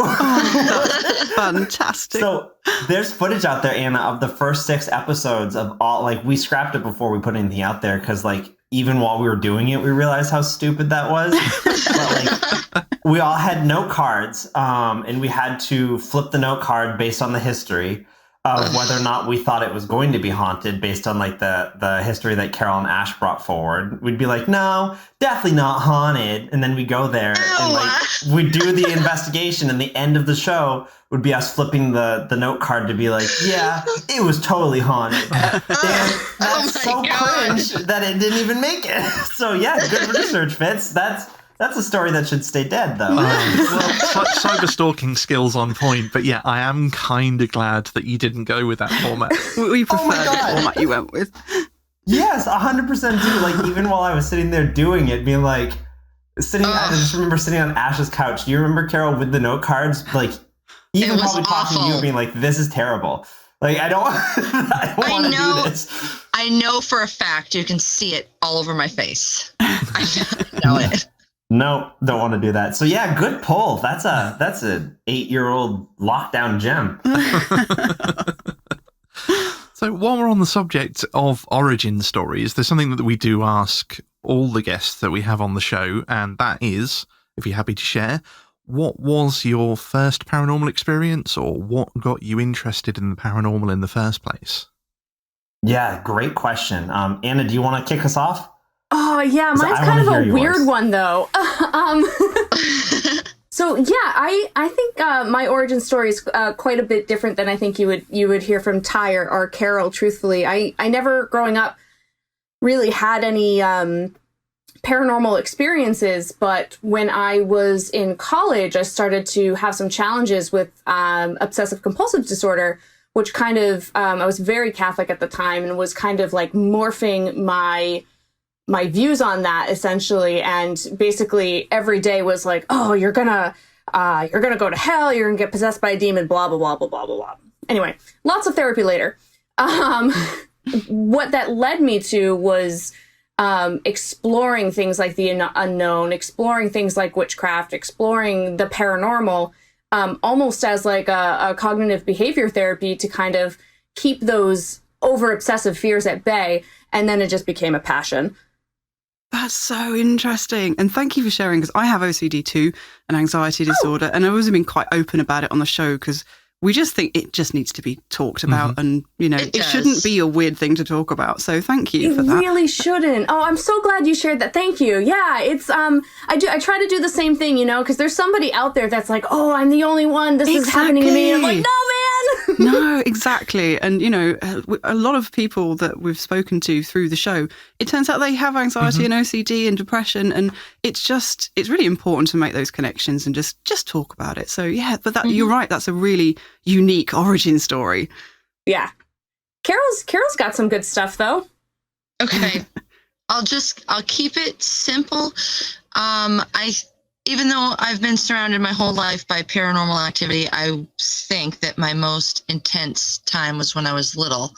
Fantastic.
So there's footage out there, Anna, of the first 6 episodes of all. We scrapped it before we put anything out there because even while we were doing it, we realized how stupid that was. But we all had note cards, and we had to flip the note card based on the history of whether or not we thought it was going to be haunted based on the history that Carol and Ash brought forward. We'd be like, no, definitely not haunted. And then we go there and we do the investigation, and the end of the show would be us flipping the note card to be like, yeah, it was totally haunted. That's so cringe that it didn't even make it. So yeah, good research, Fitz. That's a story that should stay dead, though.
Cyber stalking skills on point, but yeah, I am kind of glad that you didn't go with that format.
We preferred the format you went with.
Yes, 100% do. Even while I was sitting there doing it, being I just remember sitting on Ash's couch. Do you remember, Carol, with the note cards? Even probably talking to you, being like, this is terrible. I don't want to do this.
I know for a fact you can see it all over my face. I know it.
No, don't want to do that. So yeah, good pull. That's an 8-year-old lockdown gem.
So while we're on the subject of origin stories, there's something that we do ask all the guests that we have on the show, and that is, if you're happy to share, what was your first paranormal experience, or what got you interested in the paranormal in the first place?
Yeah, great question. Anna, do you want to kick us off?
Oh, yeah, mine's kind of a weird one, though. So, yeah, I think my origin story is quite a bit different than I think you would hear from Ty or Carol, truthfully. I never, growing up, really had any paranormal experiences, but when I was in college, I started to have some challenges with obsessive compulsive disorder, which kind of, I was very Catholic at the time and was kind of like morphing my views on that essentially. And basically every day was like, oh, you're gonna go to hell. You're gonna get possessed by a demon, blah, blah, blah, blah, blah, blah, blah. Anyway, lots of therapy later. What that led me to was exploring things like the unknown, exploring things like witchcraft, exploring the paranormal, almost as like a cognitive behavior therapy to kind of keep those over obsessive fears at bay. And then it just became a passion.
That's so interesting. And thank you for sharing, because I have OCD too, an anxiety disorder. And I've always been quite open about it on the show because we just think it just needs to be talked about. And, you know, it shouldn't be a weird thing to talk about. So thank you for that.
It really shouldn't. Oh, I'm so glad you shared that. Thank you. Yeah, it's, I try to do the same thing, you know, because there's somebody out there that's like, oh, I'm the only one. This is happening to me. And I'm like, no, man.
No, exactly. And, you know, a lot of people that we've spoken to through the show, it turns out they have anxiety and OCD and depression. And it's really important to make those connections and just talk about it. So, yeah, but you're right. That's a really unique origin story.
Yeah. Carol's got some good stuff, though.
Okay. I'll keep it simple. Even though I've been surrounded my whole life by paranormal activity, I think that my most intense time was when I was little,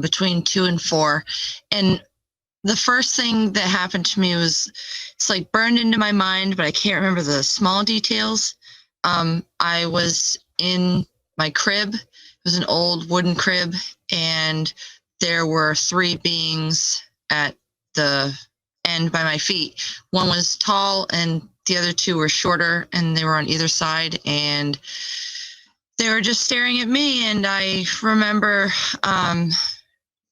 between 2 and 4. And the first thing that happened to me was, it's like burned into my mind, but I can't remember the small details. I was in my crib. It was an old wooden crib, and there were 3 beings at the end by my feet. One was tall and the other 2 were shorter, and they were on either side, and they were just staring at me. And I remember,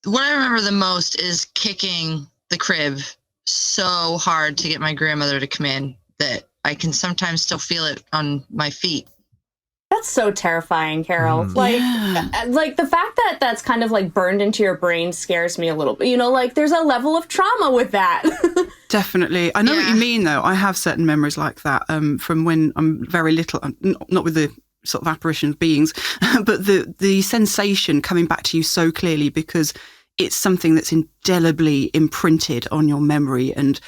what I remember the most is kicking the crib so hard to get my grandmother to come in that I can sometimes still feel it on my feet.
That's so terrifying, Carol. Like the fact that that's kind of like burned into your brain scares me a little bit. You know, like there's a level of trauma with that.
Definitely. I know what you mean, though. I have certain memories like that from when I'm very little, not with the sort of apparition of beings, but the sensation coming back to you so clearly because it's something that's indelibly imprinted on your memory. And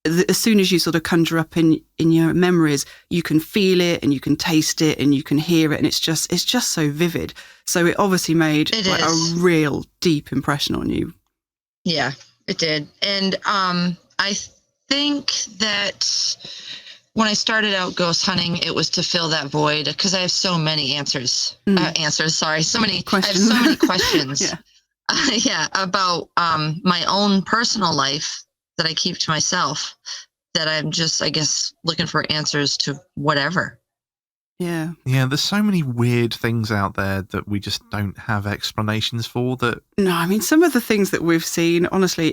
as soon as you sort of conjure up in your memories, you can feel it and you can taste it and you can hear it, and it's just so vivid. So it obviously made like a real deep impression on you.
Yeah, it did. And I think that when I started out ghost hunting, it was to fill that void because I have so many answers. So many questions. I have so many questions. About my own personal life that I keep to myself, that I'm just, I guess, looking for answers to whatever.
Yeah.
Yeah, there's so many weird things out there that we just don't have explanations for.
No, I mean, some of the things that we've seen, honestly,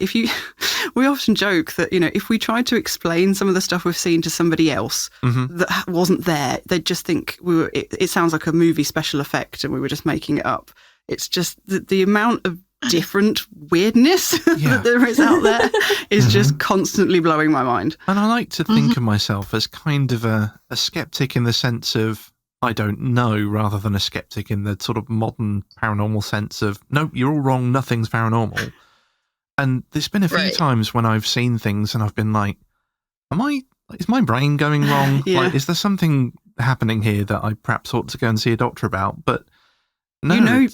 we often joke that, you know, if we tried to explain some of the stuff we've seen to somebody else that wasn't there, they'd just think it sounds like a movie special effect and we were just making it up. It's just the amount of different weirdness that there is out there is just constantly blowing my mind.
And I like to think of myself as kind of a skeptic in the sense of I don't know, rather than a skeptic in the sort of modern paranormal sense of, no, you're all wrong, nothing's paranormal. And there's been a few times when I've seen things and I've been like, is my brain going wrong? Like, is there something happening here that I perhaps ought to go and see a doctor about? But no.
You know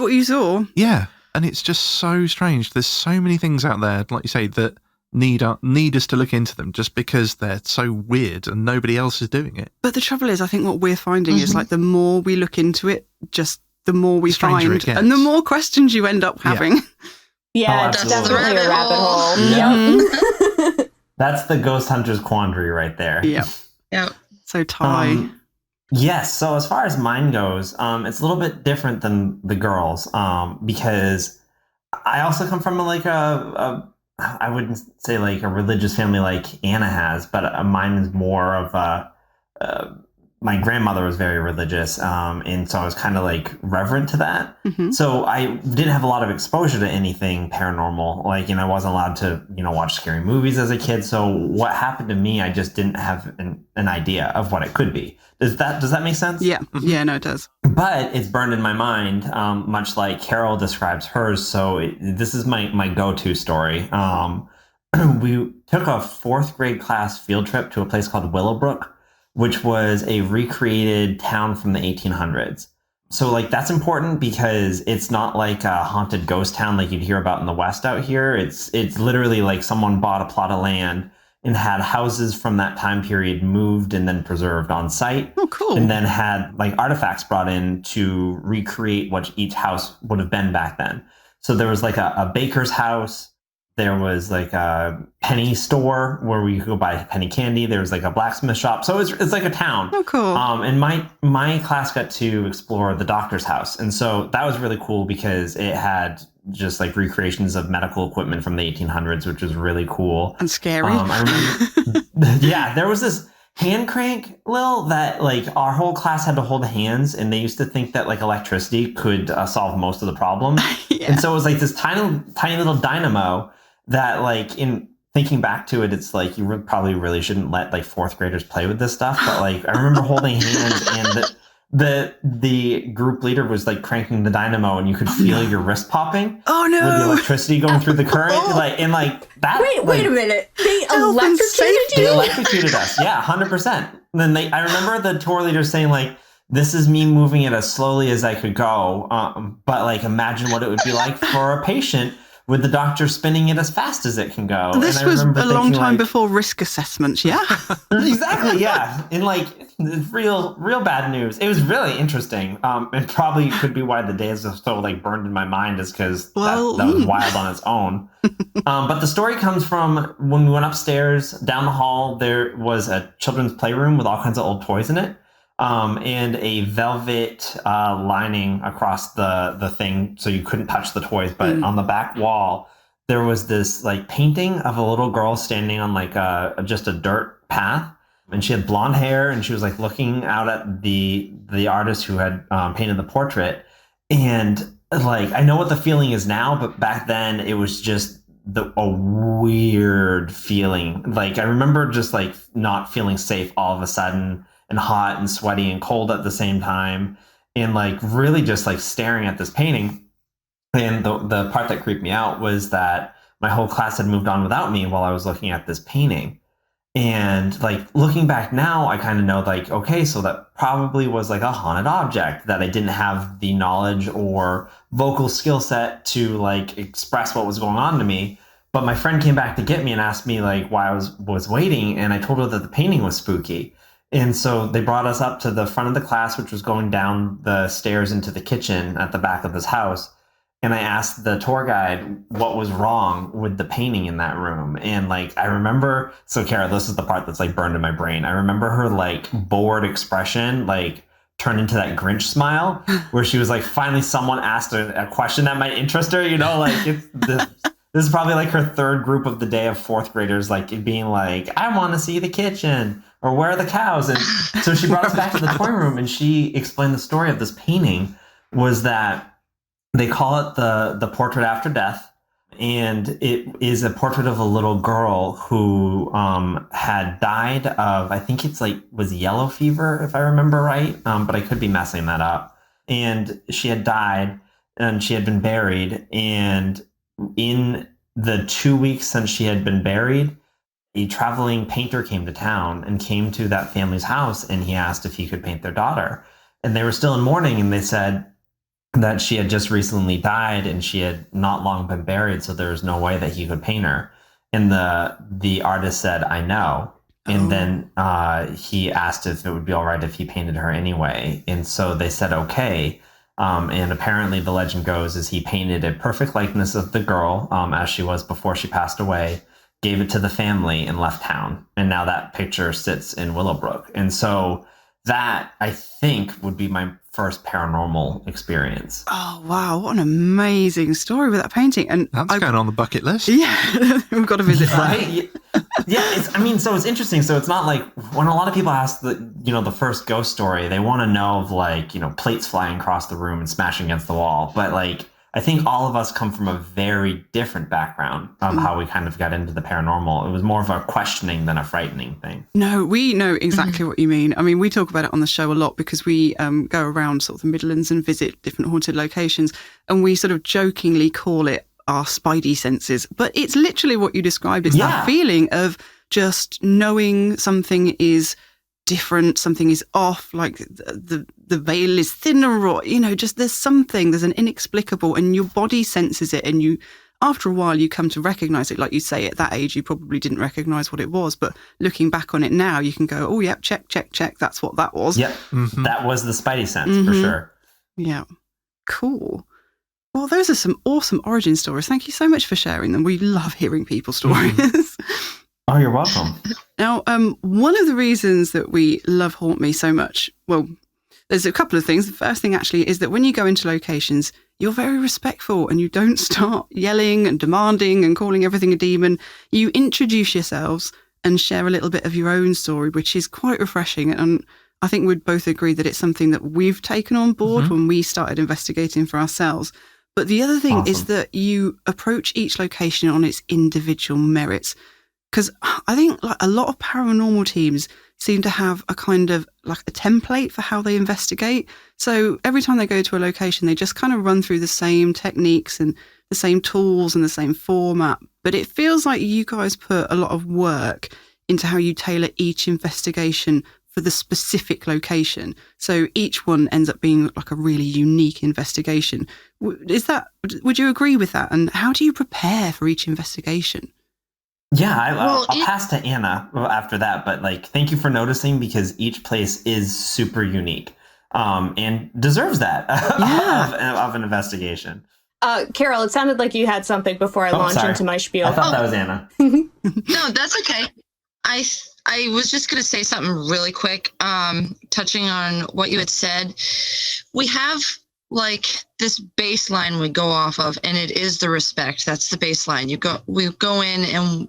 what you saw.
Yeah. And it's just so strange. There's so many things out there, like you say, that need us to look into them just because they're so weird and nobody else is doing it.
But the trouble is, I think what we're finding is like the more we look into it, just the more we find and the more questions you end up having.
Yeah, it's definitely a rabbit hole.
Yep. That's the ghost hunter's quandary right there.
Yep. So Ty.
Yes. So as far as mine goes, it's a little bit different than the girls, because I also come from I wouldn't say like a religious family like Anna has, but mine is more of my grandmother was very religious, and so I was kind of like reverent to that.
Mm-hmm.
So I didn't have a lot of exposure to anything paranormal. Like, I wasn't allowed to, watch scary movies as a kid. So what happened to me, I just didn't have an idea of what it could be. Does that make sense?
Yeah. Yeah, no, it does.
But it's burned in my mind, much like Carol describes hers. So this is my go-to story. We took a 4th grade class field trip to a place called Willowbrook, which was a recreated town from the 1800s. So like that's important because it's not like a haunted ghost town like you'd hear about in the West out here. It's literally like someone bought a plot of land and had houses from that time period moved and then preserved on site.
Oh, cool.
And then had like artifacts brought in to recreate what each house would have been back then. So there was like a baker's house. There was like a penny store where we could go buy penny candy. There was like a blacksmith shop. So it's like a town.
Oh, cool.
And my class got to explore the doctor's house. And so that was really cool because it had just like recreations of medical equipment from the 1800s, which was really cool.
And scary.
I remember, yeah, there was this hand crank, Lil, that like our whole class had to hold hands, and they used to think that like electricity could solve most of the problems.
Yeah.
And so it was like this tiny little dynamo that, like, in thinking back to it, it's like you probably really shouldn't let like 4th graders play with this stuff. But like I remember holding hands, and the group leader was like cranking the dynamo, and you could feel your wrist popping.
Oh no!
With the electricity going through the current, like that.
Wait a minute! They electrocuted
They
you?
electrocuted us. Yeah, 100%. And then I remember the tour leader saying like, "This is me moving it as slowly as I could go, but like imagine what it would be like for a patient with the doctor spinning it as fast as it can go."
This was a long time before risk assessments, yeah?
Exactly, yeah. And like real bad news. It was really interesting. And probably could be why the days are so like burned in my mind, is because that was wild on its own. But the story comes from when we went upstairs. Down the hall, there was a children's playroom with all kinds of old toys in it. And a velvet lining across the thing, so you couldn't touch the toys. But on the back wall, there was this like painting of a little girl standing on like just a dirt path, and she had blonde hair, and she was like looking out at the artist who had painted the portrait. And like I know what the feeling is now, but back then it was just a weird feeling. Like I remember just like not feeling safe all of a sudden, and hot and sweaty and cold at the same time, and like really just like staring at this painting. And the part that creeped me out was that my whole class had moved on without me while I was looking at this painting. And like looking back now, I kind of know like, okay, so that probably was like a haunted object that I didn't have the knowledge or vocal skill set to like express what was going on to me. But my friend came back to get me and asked me like why I was waiting, and I told her that the painting was spooky. And so they brought us up to the front of the class, which was going down the stairs into the kitchen at the back of this house. And I asked the tour guide what was wrong with the painting in that room. And like, I remember, so Kara, this is the part that's like burned in my brain. I remember her like bored expression, like turned into that Grinch smile, where she was like, finally someone asked a question that might interest her, like this is probably like her 3rd group of the day of 4th graders, like being like, I want to see the kitchen, or where are the cows? And so she brought us back to the toy room, and she explained the story of this painting was that they call it the portrait after death. And it is a portrait of a little girl who had died of, I think it's like, was yellow fever, if I remember right. But I could be messing that up. And she had died, and she had been buried. And in the 2 weeks since she had been buried, a traveling painter came to town and came to that family's house, and he asked if he could paint their daughter. And they were still in mourning, and they said that she had just recently died and she had not long been buried, so there was no way that he could paint her. And the artist said, I know. And then he asked if it would be all right if he painted her anyway. And so they said, okay. And apparently the legend goes is he painted a perfect likeness of the girl as she was before she passed away, gave it to the family, and left town. And now that picture sits in Willowbrook. And so that, I think, would be my first paranormal experience.
Oh, wow. What an amazing story with that painting. And
that's going on the bucket list.
Yeah, we've got to visit that.
Right? Yeah, so it's interesting. So it's not like when a lot of people ask the first ghost story, they want to know of plates flying across the room and smashing against the wall. But I think all of us come from a very different background of how we kind of got into the paranormal. It was more of a questioning than a frightening thing.
No, we know exactly what you mean. I mean, we talk about it on the show a lot because we go around sort of the Midlands and visit different haunted locations, and we sort of jokingly call it our spidey senses. But it's literally what you described. It's that feeling of just knowing something is different, something is off, like the veil is thinner, or just there's an inexplicable, and your body senses it, and you, after a while, you come to recognize it. Like you say, at that age you probably didn't recognize what it was, but looking back on it now, you can go, oh yep, check, that's what that was.
Yep. That was the spidey sense for sure.
Yeah, cool. Well, those are some awesome origin stories. Thank you so much for sharing them. We love hearing people's stories.
Oh, you're welcome.
Now, one of the reasons that we love Haunt Me so much, well, there's a couple of things. The first thing actually is that when you go into locations, you're very respectful and you don't start yelling and demanding and calling everything a demon. You introduce yourselves and share a little bit of your own story, which is quite refreshing. And I think we'd both agree that it's something that we've taken on board when we started investigating for ourselves. But the other thing is that you approach each location on its individual merits. Because I think a lot of paranormal teams seem to have a kind of like a template for how they investigate. So every time they go to a location, they just kind of run through the same techniques and the same tools and the same format. But it feels like you guys put a lot of work into how you tailor each investigation for the specific location. So each one ends up being like a really unique investigation. Would you agree with that? And how do you prepare for each investigation?
Yeah, I'll pass to Anna after that, but thank you for noticing, because each place is super unique and deserves that of an investigation.
Carol, it sounded like you had something before I launched into my spiel.
I thought that was Anna.
No, that's okay. I was just going to say something really quick, touching on what you had said. We have this baseline we go off of, and it is the respect. That's the baseline. We go in and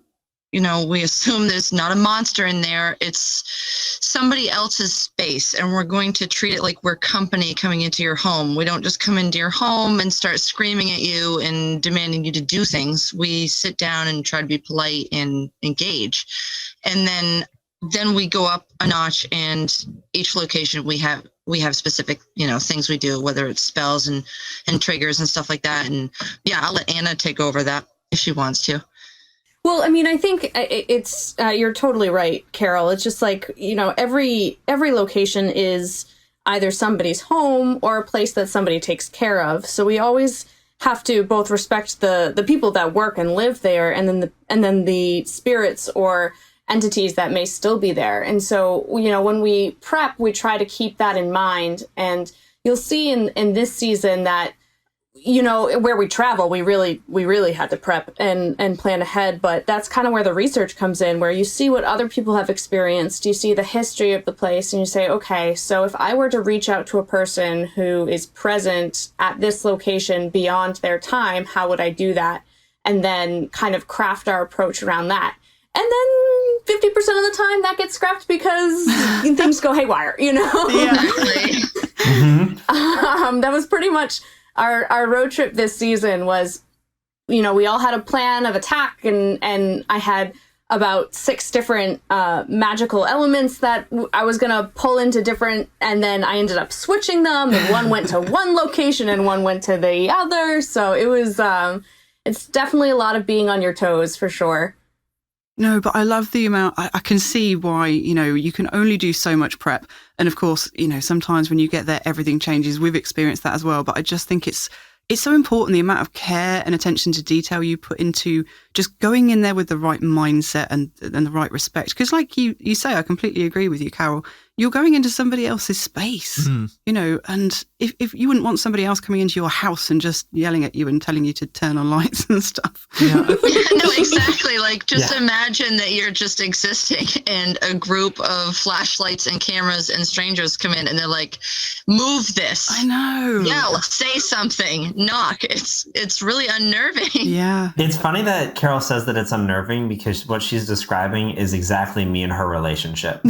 we assume there's not a monster in there. It's somebody else's space, and we're going to treat it like we're company coming into your home. We don't just come into your home and start screaming at you and demanding you to do things. We sit down and try to be polite and engage. And then we go up a notch, and each location we have specific, things we do, whether it's spells and triggers and stuff like that. And yeah, I'll let Anna take over that if she wants to.
Well, I mean, I think it's you're totally right, Carol. It's just every location is either somebody's home or a place that somebody takes care of. So we always have to both respect the people that work and live there, and then the spirits or entities that may still be there. And so, when we prep, we try to keep that in mind. And you'll see in this season that, where we travel, we really had to prep and plan ahead. But that's kind of where the research comes in, where you see what other people have experienced. You see the history of the place, and you say, okay, so if I were to reach out to a person who is present at this location beyond their time, how would I do that? And then kind of craft our approach around that. And then 50% of the time that gets scrapped because things go haywire,
Yeah.
That was pretty much our road trip this season was, we all had a plan of attack, and I had about 6 different magical elements that I was going to pull into different, and then I ended up switching them, and one went to one location and one went to the other. So it was, it's definitely a lot of being on your toes for sure.
No, but I love the amount. I can see why, you can only do so much prep. And of course, sometimes when you get there, everything changes. We've experienced that as well. But I just think it's so important, the amount of care and attention to detail you put into just going in there with the right mindset and the right respect. Because like you say, I completely agree with you, Carol. you're going into somebody else's space, you know, and if you wouldn't want somebody else coming into your house and just yelling at you and telling you to turn on lights and stuff.
Yeah.
No, exactly. Like, just imagine that you're just existing and a group of flashlights and cameras and strangers come in and they're like, move this.
I know.
Yell, say something, knock. It's really unnerving.
Yeah.
It's funny that Carol says that it's unnerving because what she's describing is exactly me and her relationship.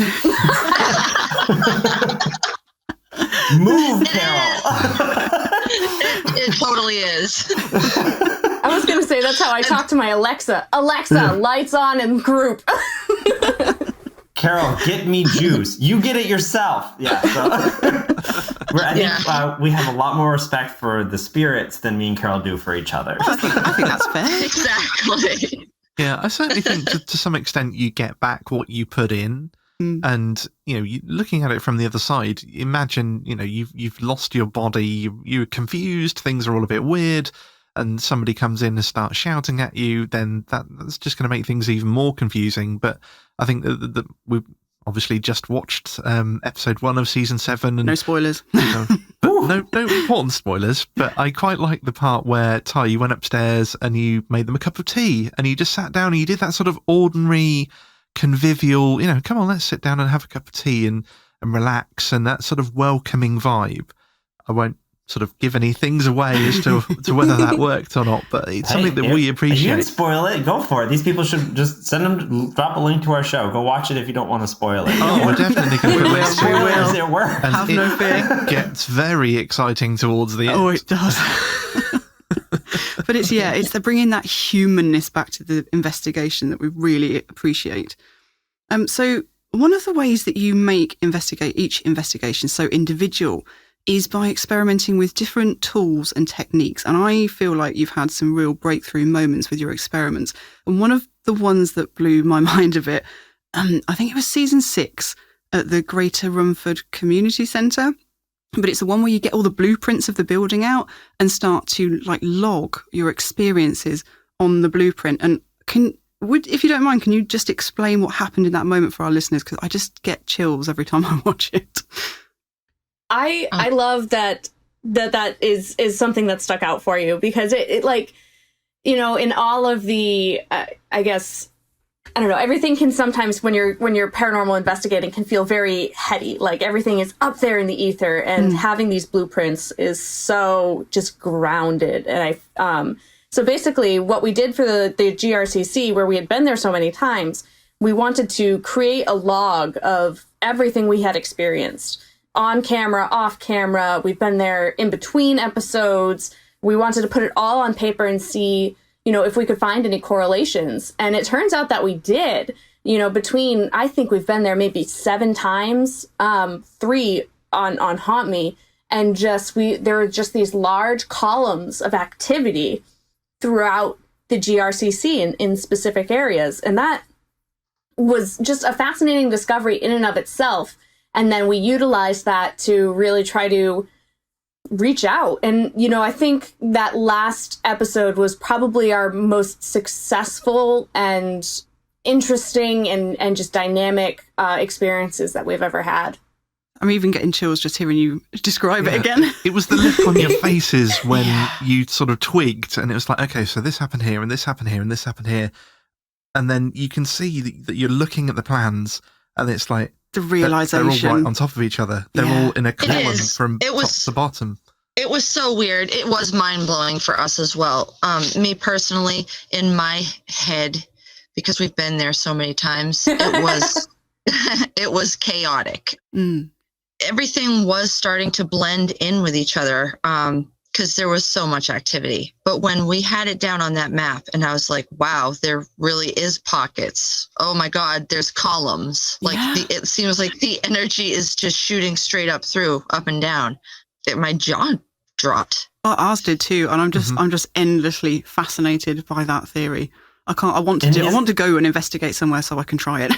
Move, Carol.
It totally is.
I was going to say that's how I talk to my Alexa. Alexa, lights on and group.
Carol, get me juice. You get it yourself. Yeah. So I think we have a lot more respect for the spirits than me and Carol do for each other.
I think that's fair.
Exactly.
Yeah, I certainly think to some extent you get back what you put in. And, you know, looking at it from the other side, imagine, you know, you've lost your body, you're confused, things are all a bit weird, and somebody comes in and starts shouting at you, then that's just going to make things even more confusing. But I think that we've obviously just watched episode 1 of season 7. And,
no spoilers.
no important spoilers, but I quite like the part where, Ty, you went upstairs and you made them a cup of tea, and you just sat down and you did that sort of ordinary, convivial, you know, come on, let's sit down and have a cup of tea and relax, and that sort of welcoming vibe. I won't sort of give any things away as to whether that worked or not, but it's something that we appreciate.
You can spoil it. Go for it. These people should just drop a link to our show. Go watch it if you don't want to spoil it.
Oh, we're definitely going to put links to it.
Spoilers, it works.
Have no fear.
It gets very exciting towards the end.
Oh, it does. But it's they're bringing that humanness back to the investigation that we really appreciate. So one of the ways that you make each investigation so individual is by experimenting with different tools and techniques. And I feel like you've had some real breakthrough moments with your experiments. And one of the ones that blew my mind a bit, I think it was season 6 at the Greater Rumford Community Centre. But it's the one where you get all the blueprints of the building out and start to like log your experiences on the blueprint. And if you don't mind, can you just explain what happened in that moment for our listeners? Because I just get chills every time I watch it.
I love that is something that stuck out for you, because it like, you know, in all of the, I guess, I don't know, everything can sometimes, when you're paranormal investigating, can feel very heady. Like everything is up there in the ether, and having these blueprints is so just grounded. And so basically what we did for the GRCC, where we had been there so many times, we wanted to create a log of everything we had experienced on camera, off camera. We've been there in between episodes. We wanted to put it all on paper and see, you know, if we could find any correlations. And it turns out that we did, you know, I think we've been there maybe 7 times, 3 on Haunt Me. And there were just these large columns of activity throughout the GRCC in specific areas. And that was just a fascinating discovery in and of itself. And then we utilized that to really try to reach out. And, you know, I think that last episode was probably our most successful and interesting and just dynamic experiences that we've ever had.
I'm even getting chills just hearing you describe it again.
It was the look on your faces when you sort of twigged, and it was like, okay, so this happened here, and this happened here, and this happened here. And then you can see that you're looking at the plans, and it's like,
the realization.
They're all right on top of each other. They're all in a column from top to bottom.
It was so weird. It was mind-blowing for us as well. Me personally, in my head, because we've been there so many times, it was it was chaotic. Everything was starting to blend in with each other because there was so much activity. But when we had it down on that map, and I was like, wow, there really is pockets. Oh my God, there's columns. Like it seems like the energy is just shooting straight up and down. My jaw dropped.
Well, ours did too, and I'm just endlessly fascinated by that theory. I want to go and investigate somewhere so I can try it.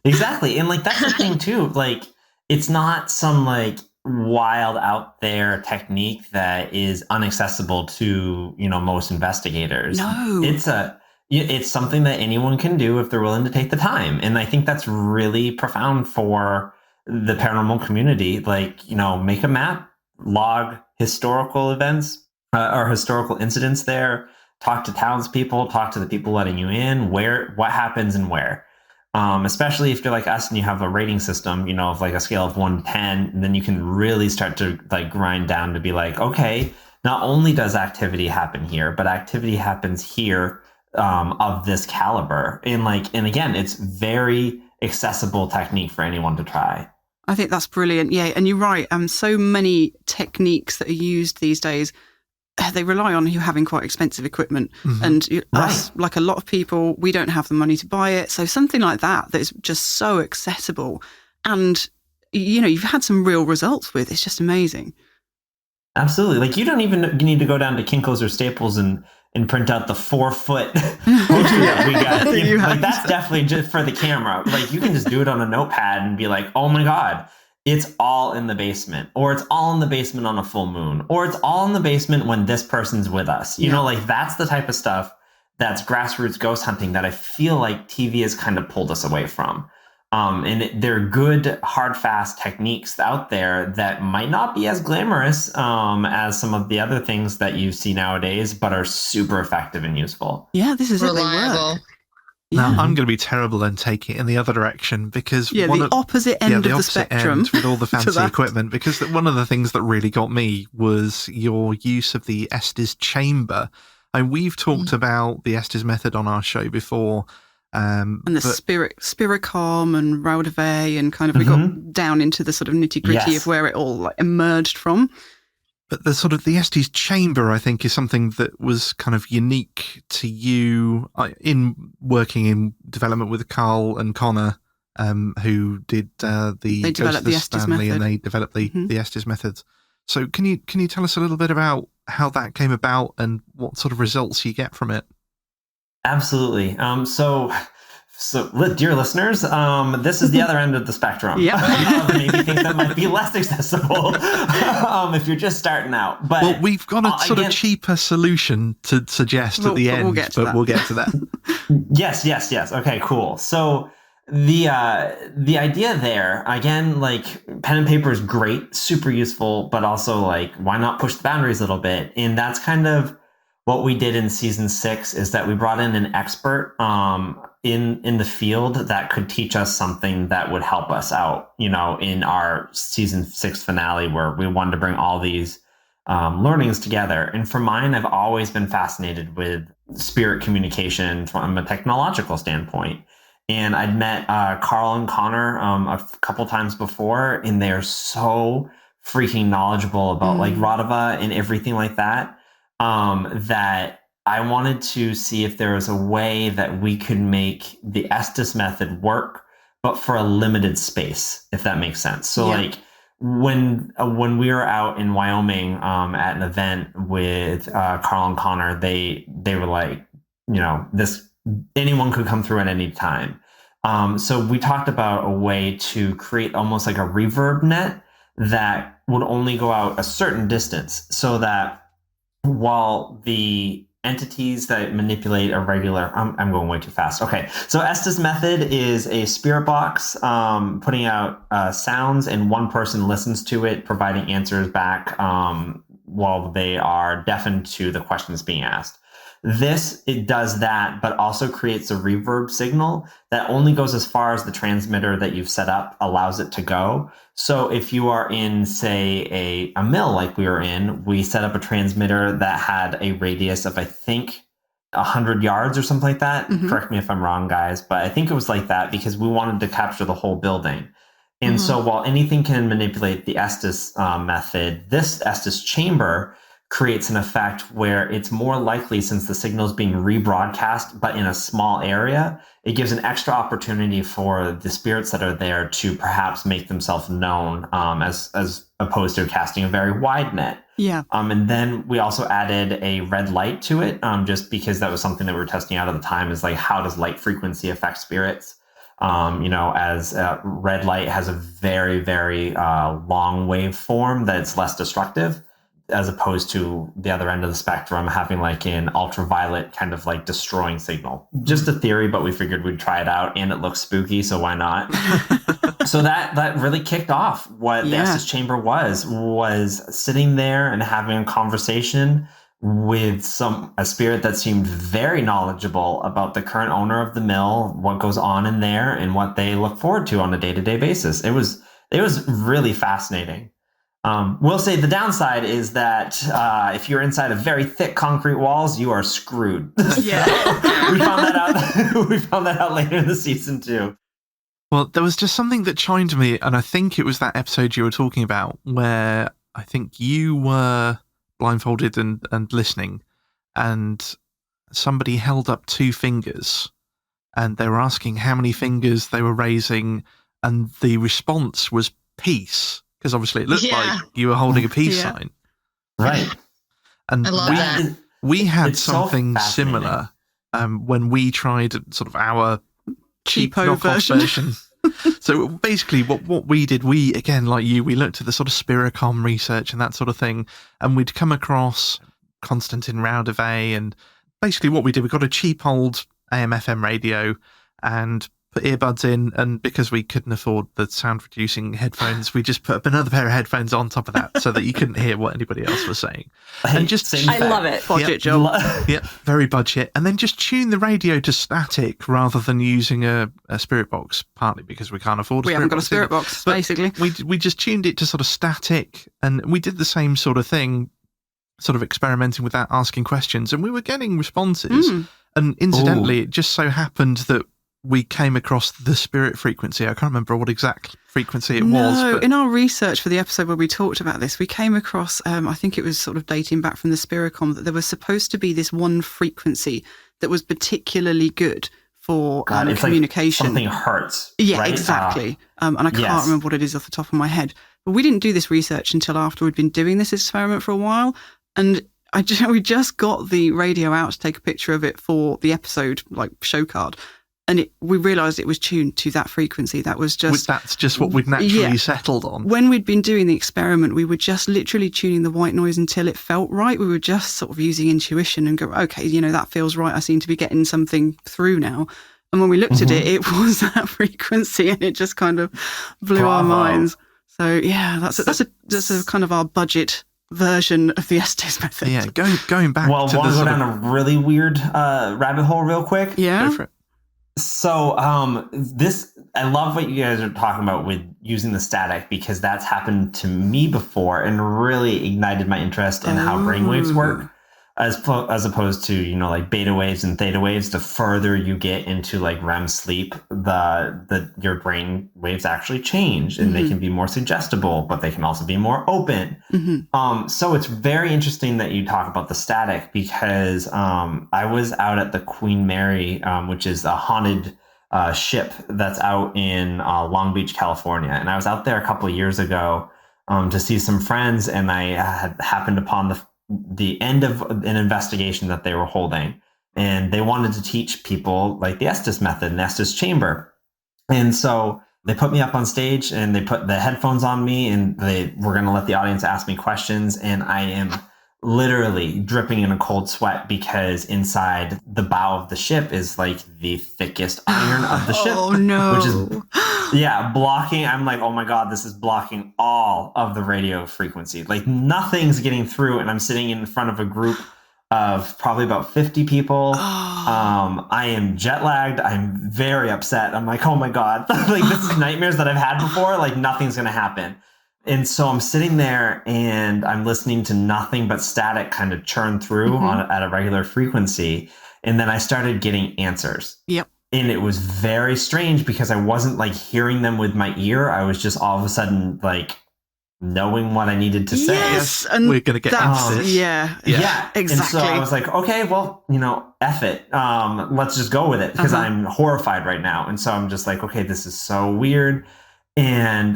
Exactly, and like that's the thing too. Like it's not some like wild out there technique that is inaccessible to most investigators.
No,
it's something that anyone can do if they're willing to take the time, and I think that's really profound for the paranormal community, like, make a map, log historical events or historical incidents there, talk to townspeople, talk to the people letting you in, what happens and where. Especially if you're like us and you have a rating system, of like a scale of 1 to 10, then you can really start to like grind down to be like, okay, not only does activity happen here, but activity happens here of this caliber. And again, it's very accessible technique for anyone to try.
I think that's brilliant. Yeah. And you're right. So many techniques that are used these days, they rely on you having quite expensive equipment. Mm-hmm. And us, like a lot of people, we don't have the money to buy it. So something like that is just so accessible. And, you've had some real results with. It's just amazing.
Absolutely. Like, you don't even need to go down to Kinko's or Staples and print out the 4-foot poster that we got. Like, that's definitely just for the camera. Like, you can just do it on a notepad and be like, oh my God, it's all in the basement, or it's all in the basement on a full moon, or it's all in the basement when this person's with us. Like, that's the type of stuff that's grassroots ghost hunting that I feel like TV has kind of pulled us away from. And there are good, hard, fast techniques out there that might not be as glamorous as some of the other things that you see nowadays, but are super effective and useful.
Yeah, this is
reliable.
Now, I'm going to be terrible and take it in the other direction because
the opposite end of the spectrum
with all the fancy equipment. Because one of the things that really got me was your use of the Estes chamber. And we've talked about the Estes method on our show before.
And the Spiricom and Raudave, and kind of we got down into the sort of nitty gritty of where it all emerged from.
But the Estes chamber, I think, is something that was kind of unique to you in working in development with Carl and Connor, who did
they developed the Estes
Stanley
method.
And they developed the Estes methods. So can you tell us a little bit about how that came about and what sort of results you get from it?
Absolutely. So, dear listeners, this is the other end of the spectrum. Maybe think that might be less accessible if you're just starting out. But
we've got a sort of cheaper solution to suggest at the end, we'll get to that.
Yes. Okay, cool. So the idea there, again, like, pen and paper is great, super useful, but also, like, why not push the boundaries a little bit? And that's kind of what we did in season 6, is that we brought in an expert in the field that could teach us something that would help us out, in our season 6 finale, where we wanted to bring all these learnings together. And for mine, I've always been fascinated with spirit communication from a technological standpoint. And I'd met Carl and Connor a couple times before, and they're so freaking knowledgeable about like Radava and everything like that. That I wanted to see if there was a way that we could make the Estes method work, but for a limited space, if that makes sense. So like when we were out in Wyoming at an event with Carl and Connor, they were like, anyone could come through at any time. So we talked about a way to create almost like a reverb net that would only go out a certain distance, so that while the entities that manipulate a regular, I'm going way too fast. Okay, so Estes method is a spirit box putting out sounds, and one person listens to it, providing answers back while they are deafened to the questions being asked. It does that, but also creates a reverb signal that only goes as far as the transmitter that you've set up allows it to go. So if you are in, say, a mill like we were in, we set up a transmitter that had a radius of, I think, 100 yards or something like that. Correct me if I'm wrong, guys, but I think it was like that because we wanted to capture the whole building. And so while anything can manipulate the Estes method, this Estes chamber creates an effect where it's more likely, since the signal is being rebroadcast, but in a small area, it gives an extra opportunity for the spirits that are there to perhaps make themselves known, as opposed to casting a very wide net.
Yeah.
And then we also added a red light to it, just because that was something that we were testing out at the time, is like, how does light frequency affect spirits? As red light has a very, very long waveform that's less destructive. as opposed to the other end of the spectrum having like an ultraviolet kind of like destroying signal. Just a theory, but we figured we'd try it out, and it looks spooky, so why not? So that really kicked off what the Estes Chamber was sitting there and having a conversation with a spirit that seemed very knowledgeable about the current owner of the mill, what goes on in there, and what they look forward to on a day-to-day basis. It was really fascinating. We'll say the downside is that if you're inside of very thick concrete walls, you are screwed.
Yeah.
We found that out. We found that out later in the season too.
Well, there was just something that chimed me, and I think it was that episode you were talking about where I think you were blindfolded and listening, and somebody held up 2 fingers, and they were asking how many fingers they were raising, and the response was peace, because obviously it looked like you were holding a peace sign.
Right.
And
I love that.
We had
It's so
something
fascinating.
similar when we tried sort of our cheap
Cheapo
knockoff version. So basically what we did, we, again, like you, we looked at the sort of Spiricom research and that sort of thing, and we'd come across Constantin Raudevey, and basically what we did, we got a cheap old AM/FM radio and put earbuds in, and because we couldn't afford the sound reducing headphones, we just put up another pair of headphones on top of that so that you couldn't hear what anybody else was saying. And just
I love it.
Budget job.
Yep, very budget. And then just tune the radio to static rather than using a spirit box, partly because we can't afford a
We
spirit
haven't got a
box
spirit
either.
box,
But
basically.
we just tuned it to sort of static, and we did the same sort of thing, sort of experimenting with that, asking questions, and we were getting responses. And incidentally, it just so happened that we came across the spirit frequency. I can't remember what exact frequency it was.
No,
But
in our research for the episode where we talked about this, we came across, I think it was sort of dating back from the Spiricom, that there was supposed to be this one frequency that was particularly good for
It's
communication.
Like something hurts.
Yeah,
right?
exactly. And I can't
yes.
remember what it is off the top of my head. But we didn't do this research until after we'd been doing this experiment for a while. And we just got the radio out to take a picture of it for the episode, like show card. And we realised it was tuned to that frequency. That was just...
that's just what we'd naturally settled on.
When we'd been doing the experiment, we were just literally tuning the white noise until it felt right. We were just sort of using intuition and go, okay, that feels right. I seem to be getting something through now. And when we looked at it, it was that frequency, and it just kind of blew our minds. So yeah, that's a kind of our budget version of the Estes method.
Yeah, going back
Well,
to
want
the
to go
sort
down a really weird rabbit hole real quick?
Yeah.
Go for it.
So I love what you guys are talking about with using the static, because that's happened to me before and really ignited my interest in how brainwaves work, as opposed to like beta waves and theta waves. The further you get into like REM sleep, your brain waves actually change, and they can be more suggestible, but they can also be more open. So it's very interesting that you talk about the static, because I was out at the Queen Mary, which is a haunted ship that's out in Long Beach, California, and I was out there a couple of years ago to see some friends, and I had happened upon the end of an investigation that they were holding, and they wanted to teach people like the Estes method and Estes chamber. And so they put me up on stage, and they put the headphones on me, and they were going to let the audience ask me questions. And I am literally dripping in a cold sweat, because inside the bow of the ship is like the thickest iron of the ship.
Oh no.
Which is blocking. I'm like, oh my God, this is blocking all of the radio frequency. Like nothing's getting through. And I'm sitting in front of a group of probably about 50 people. I am jet lagged. I'm very upset. I'm like, oh my God, like this is nightmares that I've had before. Like nothing's going to happen. And so I'm sitting there and I'm listening to nothing but static kind of churn through at a regular frequency. And then I started getting answers.
Yep.
And it was very strange, because I wasn't like hearing them with my ear. I was just all of a sudden like knowing what I needed to say.
Yes, and
we're going to get into this.
Yeah,
exactly.
And so I was like, okay, well, F it. Let's just go with it, because I'm horrified right now. And so I'm just like, okay, this is so weird. And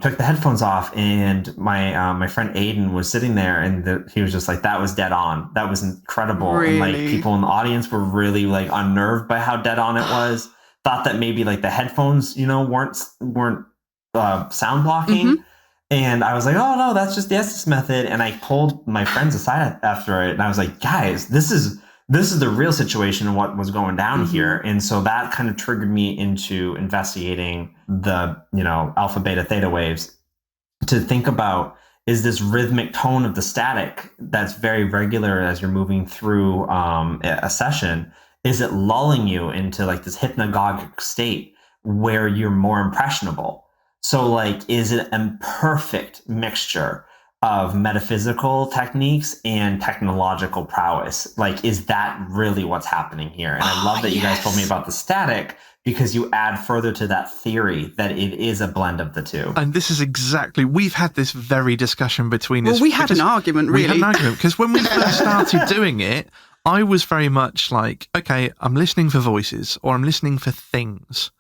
took the headphones off, and my friend Aiden was sitting there, and he was just like, that was dead on. That was incredible.
Really?
And like people in the audience were really like unnerved by how dead on it was. Thought that maybe like the headphones, weren't sound blocking. And I was like, oh no, that's just the Estes method. And I pulled my friends aside after it, and I was like, guys, this is the real situation of what was going down here. And so that kind of triggered me into investigating the, alpha, beta, theta waves to think about, is this rhythmic tone of the static that's very regular as you're moving through a session, is it lulling you into like this hypnagogic state where you're more impressionable? So like, is it a perfect mixture of metaphysical techniques and technological prowess? Like, is that really what's happening here? And I love that you guys told me about the static, because you add further to that theory that it is a blend of the two.
And this is exactly, we've had this very discussion between us.
Well, we had an argument, really.
We had an argument, because when we first started doing it, I was very much like, okay, I'm listening for voices, or I'm listening for things.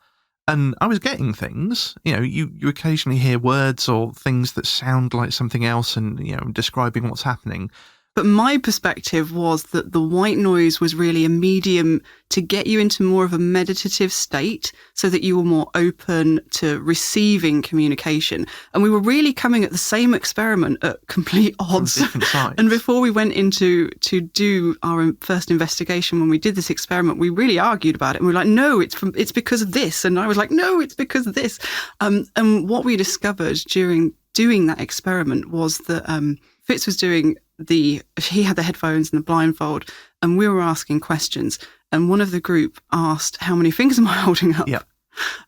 And I was getting things, you occasionally hear words or things that sound like something else and, describing what's happening.
But my perspective was that the white noise was really a medium to get you into more of a meditative state so that you were more open to receiving communication. And we were really coming at the same experiment at complete odds.
From different sides.
And before we went to do our first investigation, when we did this experiment, we really argued about it. And we were like, no, it's because of this. And I was like, no, it's because of this. And what we discovered during doing that experiment was that Fitz was doing he had the headphones and the blindfold, and we were asking questions. And one of the group asked, how many fingers am I holding up?
Yep.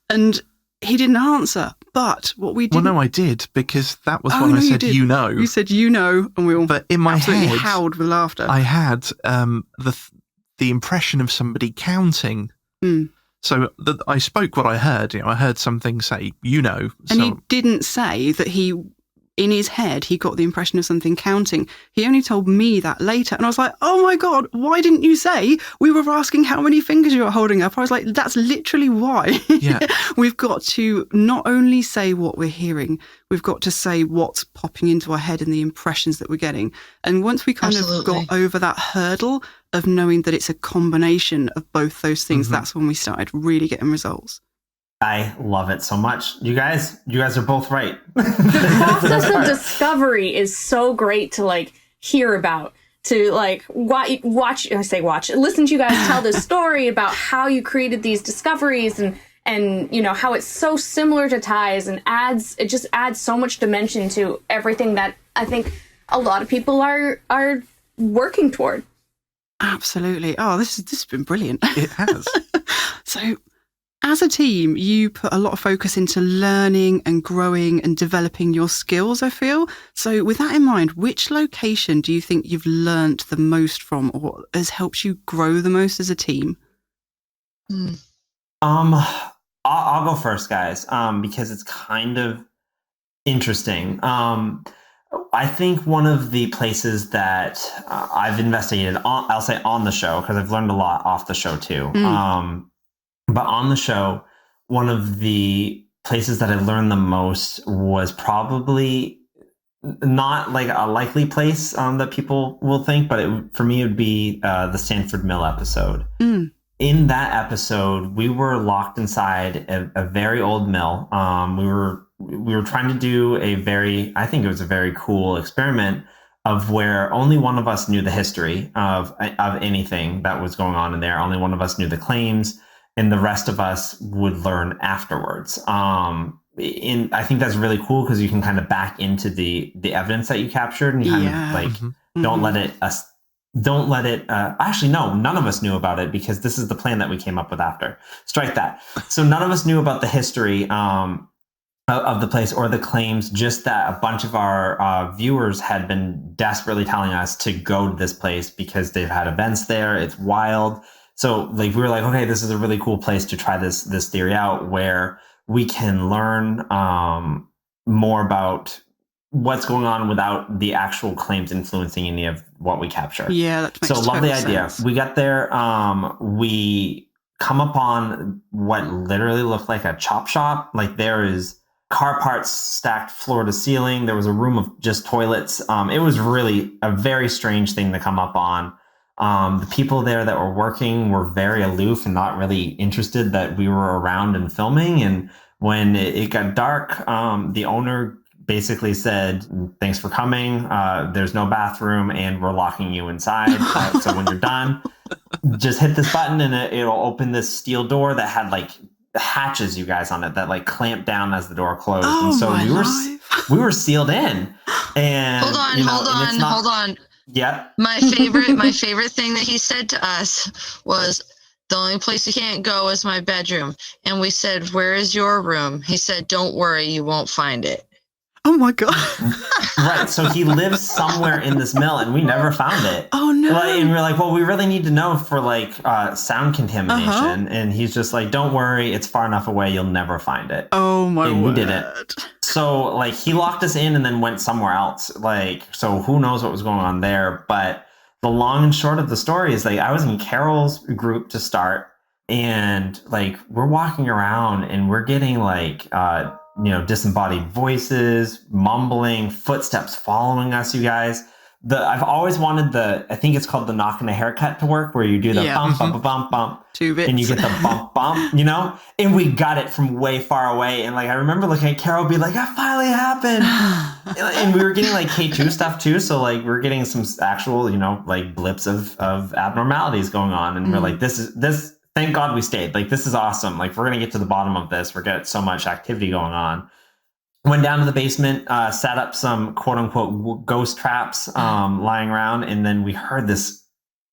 And he didn't answer. But what we did.
Well, no, I did, because that was when I said,
You said, and we all
but in my
absolutely
head,
howled with laughter.
I had the impression of somebody counting. So I spoke what I heard. I heard something say,
And he didn't say that in his head, he got the impression of something counting. He only told me that later. And I was like, oh my God, why didn't you say? We were asking how many fingers you were holding up. I was like, that's literally why.
Yeah.
We've got to not only say what we're hearing, we've got to say what's popping into our head and the impressions that we're getting. And once we kind of got over that hurdle of knowing that it's a combination of both those things, that's when we started really getting results.
I love it so much. You guys are both right.
The process of discovery is so great to like hear about, to like watch, listen to you guys tell this story about how you created these discoveries and how it's so similar to ties and it just adds so much dimension to everything that I think a lot of people are working toward.
Absolutely. Oh, this has been brilliant.
It has.
So, as a team, you put a lot of focus into learning and growing and developing your skills, I feel. So with that in mind, which location do you think you've learned the most from, or has helped you grow the most as a team?
I'll go first, guys, because it's kind of interesting. I think one of the places that I've investigated, I'll say on the show, because I've learned a lot off the show too. But on the show, one of the places that I learned the most was probably not like a likely place that people will think, but for me, it would be the Stanford Mill episode. In that episode, we were locked inside a very old mill. We were trying to do I think it was a very cool experiment of where only one of us knew the history of anything that was going on in there. Only one of us knew the claims, and the rest of us would learn afterwards. I think that's really cool because you can kind of back into the evidence that you captured and kind of like don't let it. Actually, no, none of us knew about it because this is the plan that we came up with after. Strike that. So none of us knew about the history of the place or the claims, just that a bunch of our viewers had been desperately telling us to go to this place because they've had events there. It's wild. So like we were like, okay, this is a really cool place to try this theory out where we can learn more about what's going on without the actual claims influencing any of what we capture.
Yeah, that makes
so lovely idea.
Sense.
We got there. We come upon what literally looked like a chop shop. Like there is car parts stacked floor to ceiling. There was a room of just toilets. It was really a very strange thing to come up on. The people there that were working were very aloof and not really interested that we were around and filming. And when it got dark, the owner basically said, thanks for coming. There's no bathroom and we're locking you inside. So when you're done, just hit this button and it'll open this steel door that had like hatches, you guys, on it that like clamped down as the door closed.
Oh,
and so we were sealed in. And
hold on.
Yeah.
My favorite thing that he said to us was, the only place you can't go is my bedroom. And we said, where is your room? He said, don't worry, you won't find it.
Oh my God.
Right. So he lives somewhere in this mill and we never found it.
Oh no.
And we're like, well, we really need to know for like sound contamination. And he's just like, don't worry, it's far enough away, you'll never find it.
Oh my
and
word.
We didn't. So like he locked us in and then went somewhere else. Like, so who knows what was going on there. But the long and short of the story is like I was in Carol's group to start, and like we're walking around and we're getting like disembodied voices, mumbling, footsteps following us, you guys. I've always wanted I think it's called the knock and a haircut to work, where you do the bump, bump, bump, bump,
2 bits.
and you get the bump, bump, and we got it from way far away. And like, I remember looking at Carol be like, that finally happened. And we were getting like K2 stuff too. So like we're getting some actual, like blips of abnormalities going on. And we're like, this, thank God we stayed. Like, this is awesome. Like, we're going to get to the bottom of this. We're getting so much activity going on. Went down to the basement, set up some quote unquote ghost traps lying around. And then we heard this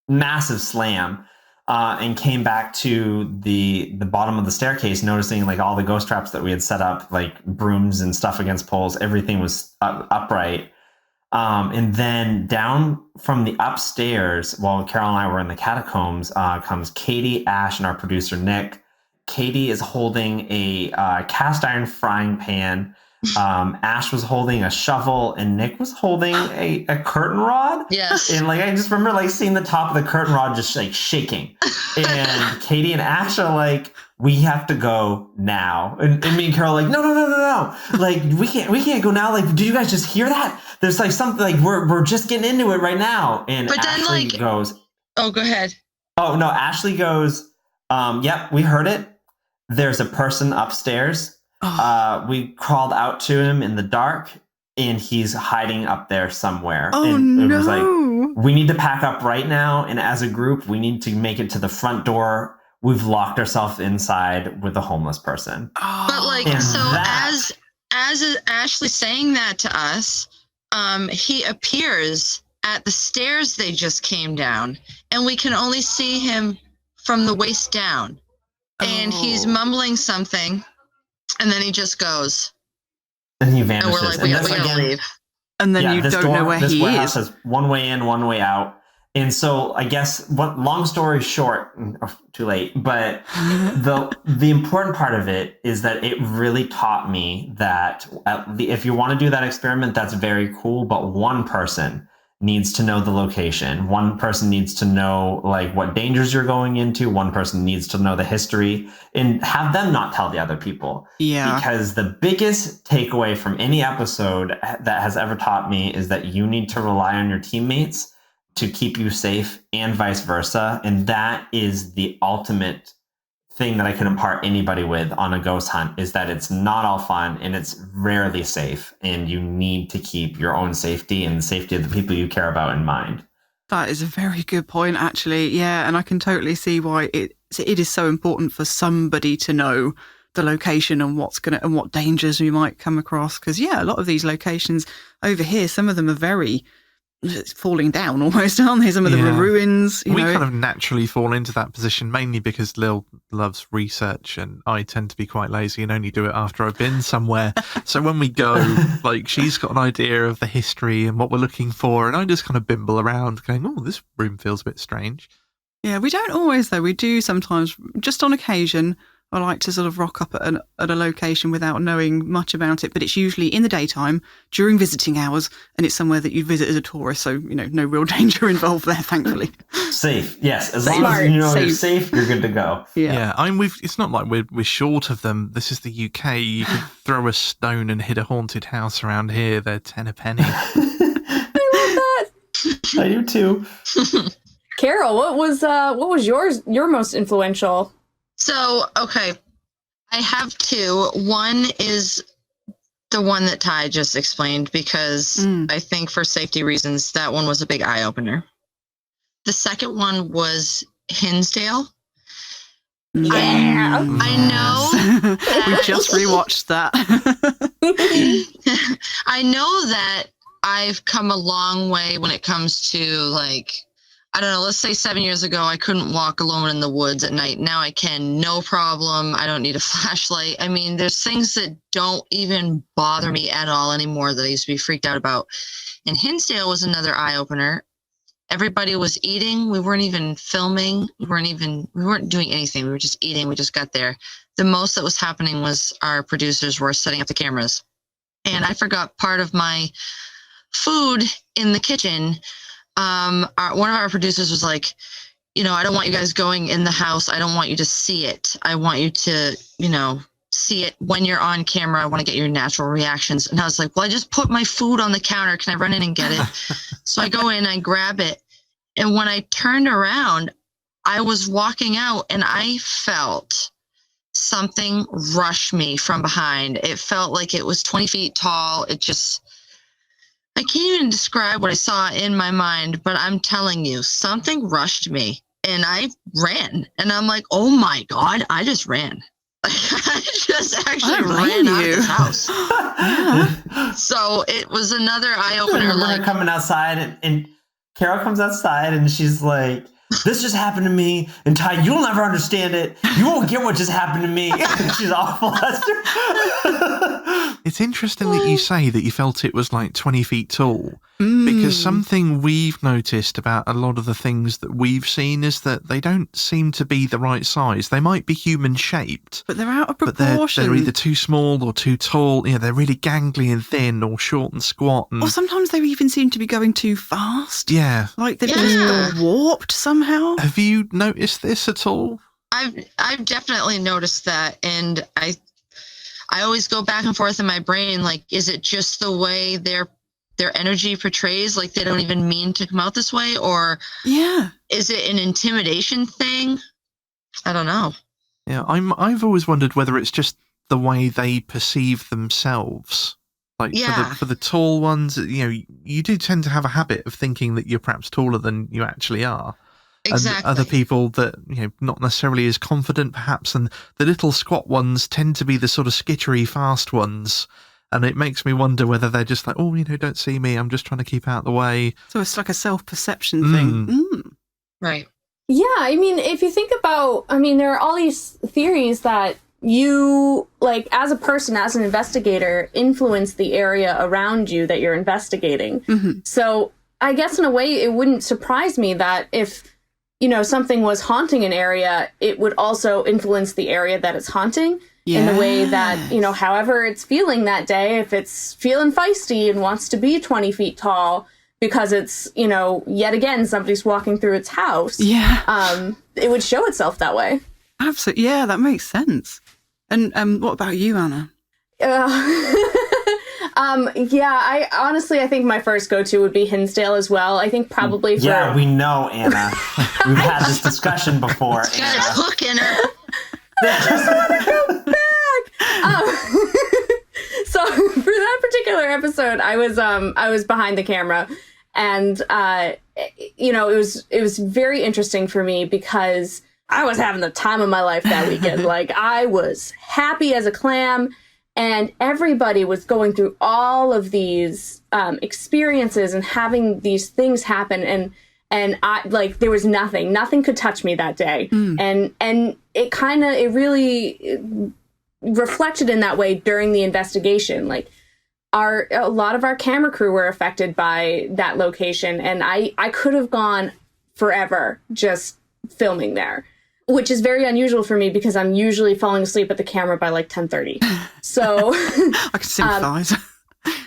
massive slam and came back to the bottom of the staircase, noticing like all the ghost traps that we had set up, like brooms and stuff against poles, everything was upright. And then down from the upstairs, while Carol and I were in the catacombs, comes Katie, Ash, and our producer, Nick. Katie is holding a cast iron frying pan. Ash was holding a shovel, and Nick was holding a curtain rod.
Yes.
And like, I just remember like seeing the top of the curtain rod just like shaking. And Katie and Ash are like, we have to go now. And me and Carol are like, no. Like, we can't go now. Like, did you guys just hear that? There's like something like we're just getting into it right now. And
but
Ashley goes,
oh, go ahead.
Oh no, Ashley goes, yep, we heard it. There's a person upstairs. We crawled out to him in the dark, and he's hiding up there somewhere.
Oh,
and it
no.
was like, we need to pack up right now. And as a group, we need to make it to the front door. We've locked ourselves inside with a homeless person.
Oh.
But like, and so as Ashley saying that to us, he appears at the stairs they just came down, and we can only see him from the waist down. And he's mumbling something. And then he just goes.
And he vanishes.
And we're like, we gotta leave.
And then you don't know where he is. This
warehouse has one way in, one way out. And so I guess, long story short, too late, but the important part of it is that it really taught me that if you want to do that experiment, that's very cool, but one person needs to know the location. One person needs to know like what dangers you're going into. One person needs to know the history, and have them not tell the other people.
Yeah.
Because the biggest takeaway from any episode that has ever taught me is that you need to rely on your teammates to keep you safe, and vice versa. And that is the ultimate thing that I could impart anybody with on a ghost hunt, is that it's not all fun and it's rarely safe, and you need to keep your own safety and the safety of the people you care about in mind.
That is a very good point, actually. Yeah, and I can totally see why it is so important for somebody to know the location and what dangers we might come across. Because a lot of these locations over here, some of them are very falling down almost, aren't they? Some of them are ruins.
We kind of naturally fall into that position, mainly because Lil loves research and I tend to be quite lazy and only do it after I've been somewhere. So when we go, like, she's got an idea of the history and what we're looking for, and I just kind of bimble around going, oh, this room feels a bit strange.
Yeah, we don't always, though. We do sometimes, just on occasion. I like to sort of rock up at a location without knowing much about it, but it's usually in the daytime during visiting hours, and it's somewhere that you visit as a tourist, so no real danger involved there, thankfully.
Safe, yes. As long as you know you're safe, you're good to go.
Yeah. It's not like we're short of them. This is the UK. You could throw a stone and hit a haunted house around here. They're 10 a penny.
I love that.
I do too.
Carol, what was your most influential?
So, okay, I have two. One is The one that Ty just explained, because I think for safety reasons, that one was a big eye-opener. The second one was Hinsdale.
Yeah.
I know.
We just rewatched that.
I know that I've come a long way when it comes to, like, I don't know, let's say 7 years ago, I couldn't walk alone in the woods at night. Now I can, no problem. I don't need a flashlight. I mean, there's things that don't even bother me at all anymore that I used to be freaked out about. And Hinsdale was another eye-opener. Everybody was eating. We weren't even filming. We weren't doing anything. We were just eating. We just got there. The most that was happening was our producers were setting up the cameras. And I forgot part of my food in the kitchen. One of our producers was like, I don't want you guys going in the house. I don't want you to see it. I want you to, see it when you're on camera. I want to get your natural reactions. And I was like, well, I just put my food on the counter. Can I run in and get it? So I go in, I grab it. And when I turned around, I was walking out and I felt something rush me from behind. It felt like it was 20 feet tall. I can't even describe what I saw in my mind, but I'm telling you, something rushed me and I ran. And I'm like, oh my God, I just ran. I just actually ran out of the house. Yeah. So it was another eye-opener.
Like coming outside and Carol comes outside and she's like, this just happened to me, and Ty, you'll never understand it. You won't get what just happened to me. And she's all flustered.
It's interesting that you say that you felt it was like 20 feet tall, because something we've noticed about a lot of the things that we've seen is that they don't seem to be the right size. They might be human-shaped,
but they're out of proportion.
But they're either too small or too tall. They're really gangly and thin, or short and squat.
Or sometimes they even seem to be going too fast.
Yeah.
Like they've just got warped somehow.
Have you noticed this at all?
I've definitely noticed that, and I always go back and forth in my brain, like, is it just the way their energy portrays, like they don't even mean to come out this way, or is it an intimidation thing? I don't know.
Yeah, I've always wondered whether it's just the way they perceive themselves. Like for the tall ones, you do tend to have a habit of thinking that you're perhaps taller than you actually are.
Exactly.
And other people that, not necessarily as confident perhaps, and the little squat ones tend to be the sort of skittery fast ones. And it makes me wonder whether they're just like, oh, don't see me, I'm just trying to keep out of the way.
So it's like a self-perception thing.
Right.
Yeah, I mean, if you think about, there are all these theories that you, like, as a person, as an investigator, influence the area around you that you're investigating. Mm-hmm. So I guess in a way, it wouldn't surprise me that if something was haunting an area, it would also influence the area that it's haunting in the way that, however it's feeling that day, if it's feeling feisty and wants to be 20 feet tall because it's, yet again, somebody's walking through its house. Yeah. It would show itself that way.
Absolutely. Yeah, that makes sense. And what about you, Anna?
I honestly, I think my first go-to would be Hinsdale as well. I think probably for...
Yeah, we know, Anna. We've had this discussion before.
It's got its hook in her.
Go back! So for that particular episode, I was behind the camera, and it was very interesting for me because I was having the time of my life that weekend. Like, I was happy as a clam. And everybody was going through all of these experiences and having these things happen. And I, like, there was nothing could touch me that day. And it really reflected in that way during the investigation. Like, a lot of our camera crew were affected by that location. And I could have gone forever just filming there, which is very unusual for me because I'm usually falling asleep at the camera by like 10:30. So
I can sympathize.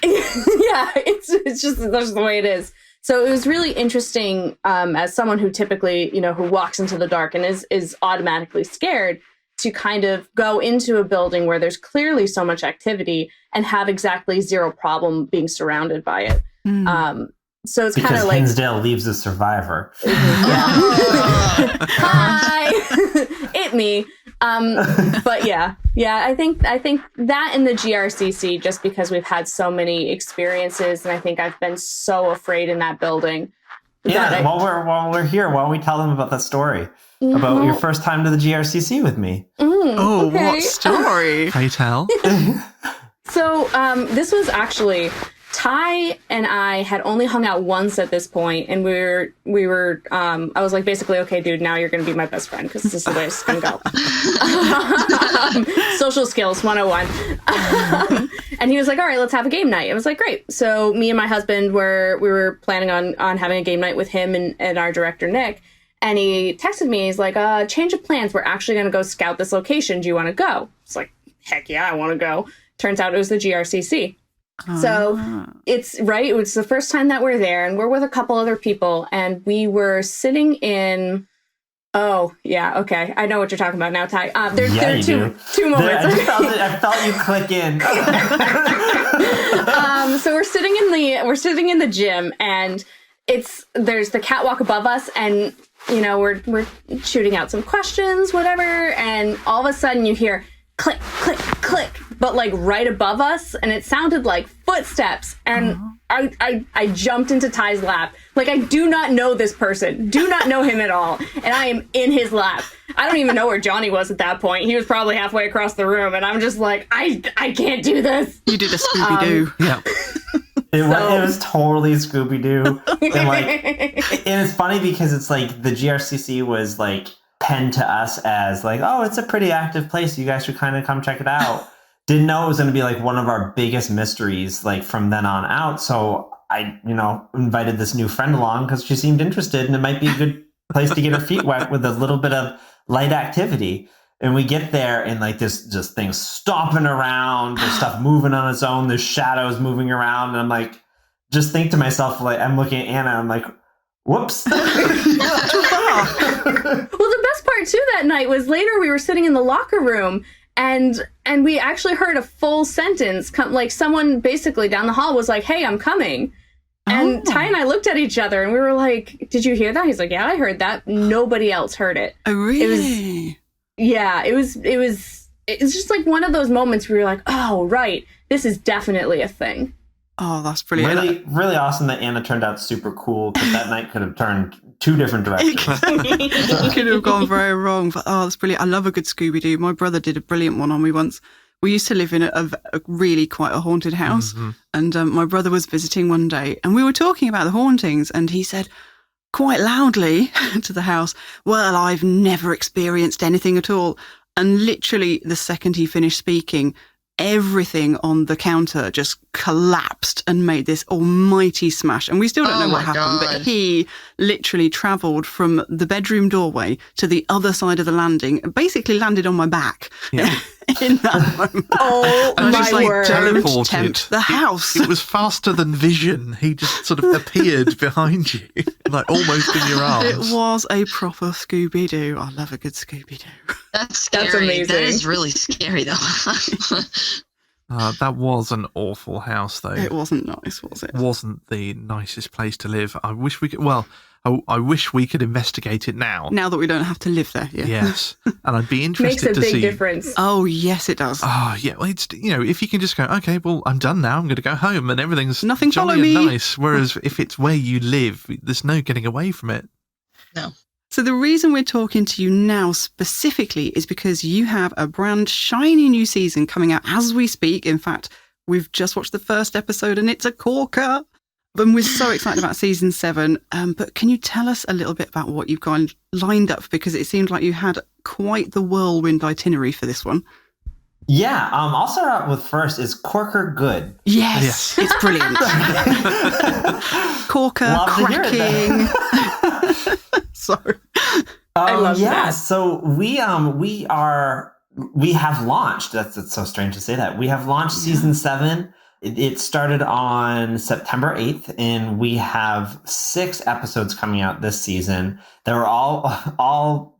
Yeah, it's just that's the way it is. So it was really interesting as someone who typically, who walks into the dark and is automatically scared, to kind of go into a building where there's clearly so much activity and have exactly zero problem being surrounded by it. So it's kind of like
Hinsdale leaves a survivor.
Hi, it me. But yeah, I think that in the GRCC, just because we've had so many experiences, and I think I've been so afraid in that building.
Yeah, while we're here, why don't we tell them about that story about your first time to the GRCC with me?
Okay. What story?
Pray tell.
So this was actually Ty and I had only hung out once at this point, and we were I was like, basically, okay, dude, now you're going to be my best friend because this is the way it's going to go. Social skills 101. And he was like, all right, let's have a game night. I was like, great. So me and my husband we were planning on having a game night with him and our director, Nick. And he texted me. He's like, change of plans. We're actually going to go scout this location. Do you want to go? It's like, heck yeah, I want to go. Turns out it was the GRCC. So it's the first time that we're there, and we're with a couple other people, and we were sitting in. Oh yeah, okay, I know what you're talking about now, Ty. There are two moments.
I felt you click in.
So we're sitting in the gym, and there's the catwalk above us, and we're shooting out some questions, whatever, and all of a sudden you hear click, click, click, but like right above us, and it sounded like footsteps, and I jumped into Ty's lap. Like, I do not know this person, do not know him at all, and I am in his lap. I don't even know where Johnny was at that point. He was probably halfway across the room, and I'm just like, I can't do this.
You did a Scooby-Doo.
Yeah.
It was totally Scooby-Doo. And it's funny because it's like the GRCC was like penned to us as like, oh, it's a pretty active place. You guys should kind of come check it out. Didn't know it was going to be like one of our biggest mysteries, like from then on out. So I, invited this new friend along because she seemed interested, and it might be a good place to get her feet wet with a little bit of light activity. And we get there, and like this just things stomping around, there's stuff moving on its own, there's shadows moving around, and I'm like, just think to myself, like, I'm looking at Anna, I'm like, whoops.
Well, the best part too that night was later we were sitting in the locker room, and we actually heard a full sentence come, like someone basically down the hall was like, hey, I'm coming. And Ty and I looked at each other and we were like, did you hear that? He's like, yeah, I heard that. Nobody else heard it.
Oh, really?
It was just like one of those moments where you're like, oh, right, this is definitely a thing.
Oh, that's brilliant.
Really, really awesome that Anna turned out super cool, because that night could have turned two different directions.
It could have gone very wrong, but that's brilliant. I love a good Scooby-Doo. My brother did a brilliant one on me once. We used to live in a really quite a haunted house, and my brother was visiting one day, and we were talking about the hauntings, and he said quite loudly to the house, well, I've never experienced anything at all. And literally the second he finished speaking, everything on the counter just collapsed and made this almighty smash. And we still don't know what happened, but he literally travelled from the bedroom doorway to the other side of the landing and basically landed on my back. Yeah. In that moment.
Oh,
and
my
just like
word.
teleported.
The house.
It was faster than vision. He just sort of appeared behind you, like almost in your arms.
It was a proper Scooby-Doo. I love a good Scooby-Doo.
That's scary.
That's amazing.
That is really scary, though.
That was an awful house, though.
It wasn't nice, was it?
Wasn't the nicest place to live. I wish we could. Well, I wish we could investigate it now.
Now that we don't have to live there, yeah.
Yes, and I'd be interested to see.
Makes a big difference.
Oh, yes, it does.
Oh, yeah. Well, it's if you can just go, okay, well, I'm done now. I'm going to go home, and everything's
nothing
jolly
follow me.
and nice. Whereas if it's where you live, there's no getting away from it.
No.
So the reason we're talking to you now specifically is because you have a brand shiny new season coming out as we speak. In fact, we've just watched the first episode and it's a corker. And we're so excited about season 7. But can you tell us a little bit about what you've got lined up? Because it seemed like you had quite the whirlwind itinerary for this one.
Yeah, I'll start out with first, is Corker good?
Yes. It's brilliant. Corker,
Love
cracking. Sorry.
I love that.
So we have launched. That's so strange to say that. We have launched season 7. It started on September 8th, and we have 6 episodes coming out this season. They were all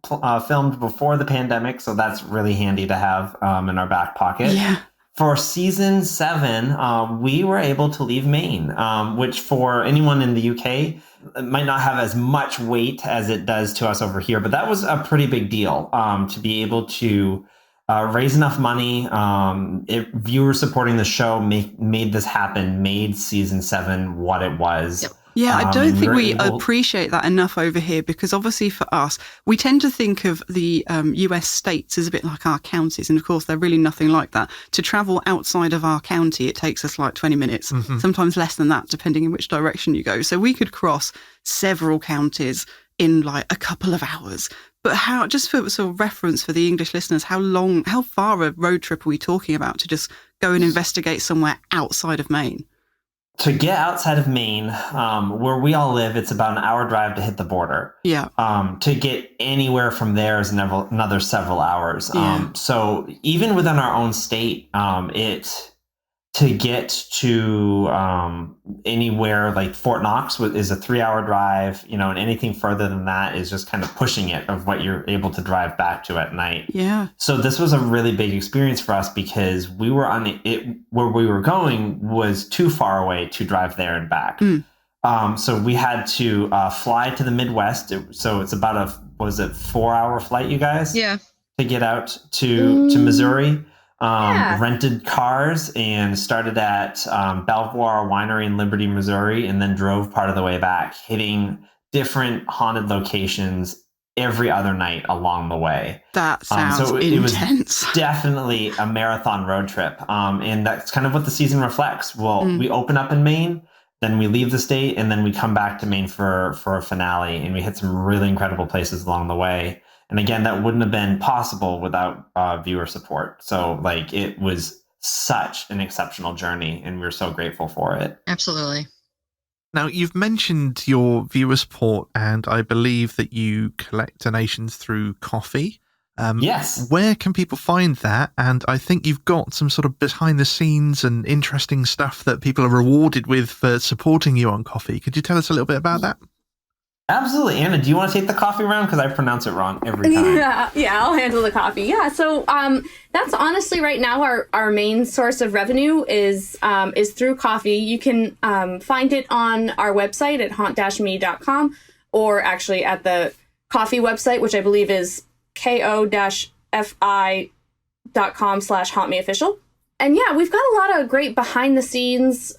filmed before the pandemic, so that's really handy to have in our back pocket.
Yeah.
for season 7, we were able to leave Maine, which for anyone in the UK might not have as much weight as it does to us over here. But that was a pretty big deal to be able to raise enough money. Viewers supporting the show made this happen, made season 7 what it was.
Yep.
Yeah, I don't think we appreciate that enough over here, because obviously for us, we tend to think of the US states as a bit like our counties. And of course, they're really nothing like that. To travel outside of our county, it takes us like 20 minutes, sometimes less than that, depending in which direction you go. So we could cross several counties in like a couple of hours. But how, just for sort of reference for the English listeners, how far a road trip are we talking about to just go and investigate somewhere outside of Maine?
To get outside of Maine, where we all live, it's about an hour drive to hit the border.
Yeah.
To get anywhere from there is another several hours.
Yeah.
So even within our own state, to get to anywhere like Fort Knox is a 3-hour drive, and anything further than that is just kind of pushing it of what you're able to drive back to at night.
Yeah.
So this was a really big experience for us because we were where we were going was too far away to drive there and back. So we had to fly to the Midwest. So it's about a 4-hour flight, you guys?
Yeah.
To get out to Missouri. Rented cars and started at Belvoir Winery in Liberty, Missouri, and then drove part of the way back, hitting different haunted locations every other night along the way.
That sounds intense.
It was definitely a marathon road trip. And that's kind of what the season reflects. We open up in Maine, then we leave the state, and then we come back to Maine for a finale. And we hit some really incredible places along the way. And again, that wouldn't have been possible without viewer support. So it was such an exceptional journey, and we're so grateful for it.
Absolutely.
Now, you've mentioned your viewer support, and I believe that you collect donations through Coffee.
Yes.
Where can people find that? And I think you've got some sort of behind the scenes and interesting stuff that people are rewarded with for supporting you on Coffee. Could you tell us a little bit about that?
Absolutely. Anna, do you want to take the coffee round? Because I pronounce it wrong every time.
Yeah, I'll handle the coffee. Yeah, so that's honestly right now our main source of revenue is through coffee. You can find it on our website at haunt-me.com, or actually at the coffee website, which I believe is ko-fi.com/hauntmeofficial. And yeah, we've got a lot of great behind the scenes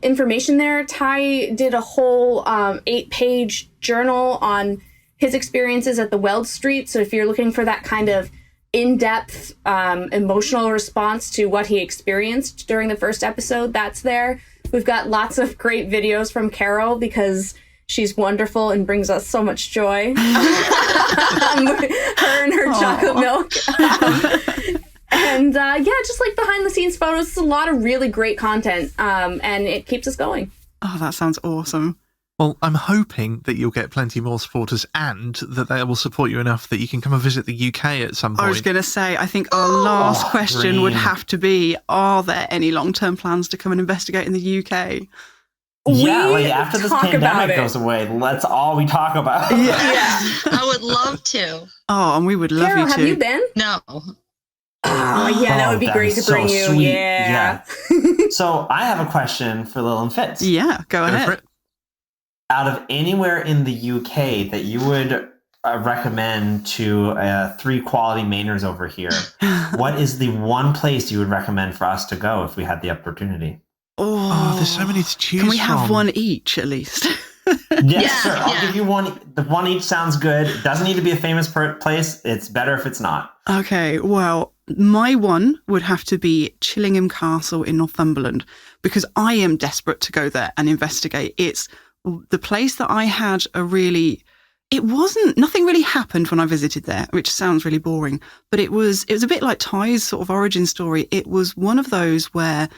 information there. Ty did a whole 8-page journal on his experiences at the Weld Street. So if you're looking for that kind of in-depth emotional response to what he experienced during the first episode, that's there. We've got lots of great videos from Carol because she's wonderful and brings us so much joy. Her and her chocolate milk. And just behind the scenes photos. It's a lot of really great content, and it keeps us going.
Oh, that sounds awesome.
Well, I'm hoping that you'll get plenty more supporters and that they will support you enough that you can come and visit the UK at some point.
I was going to say, I think our last question would have to be, are there any long-term plans to come and investigate in the UK?
Yeah, after this pandemic goes away, that's all we talk about.
Yeah.
I would love to.
Oh, and we would love
Carol,
you to.
have you been?
No.
Oh, yeah, that would be great to bring you.
Sweet.
Yeah.
So I have a question for Lil and Fitz.
Yeah, go ahead.
For it.
Out of anywhere in the UK that you would recommend to 3 quality Mainers over here, what is the one place you would recommend for us to go if we had the opportunity?
Oh, there's so many to choose from.
Can we have one each at least?
Yes, sir. I'll give you one. The one each sounds good. It doesn't need to be a famous place. It's better if it's not.
Okay, well, my one would have to be Chillingham Castle in Northumberland, because I am desperate to go there and investigate. It's the place that I had nothing really happened when I visited there, which sounds really boring, but it was a bit like Ty's sort of origin story. It was one of those where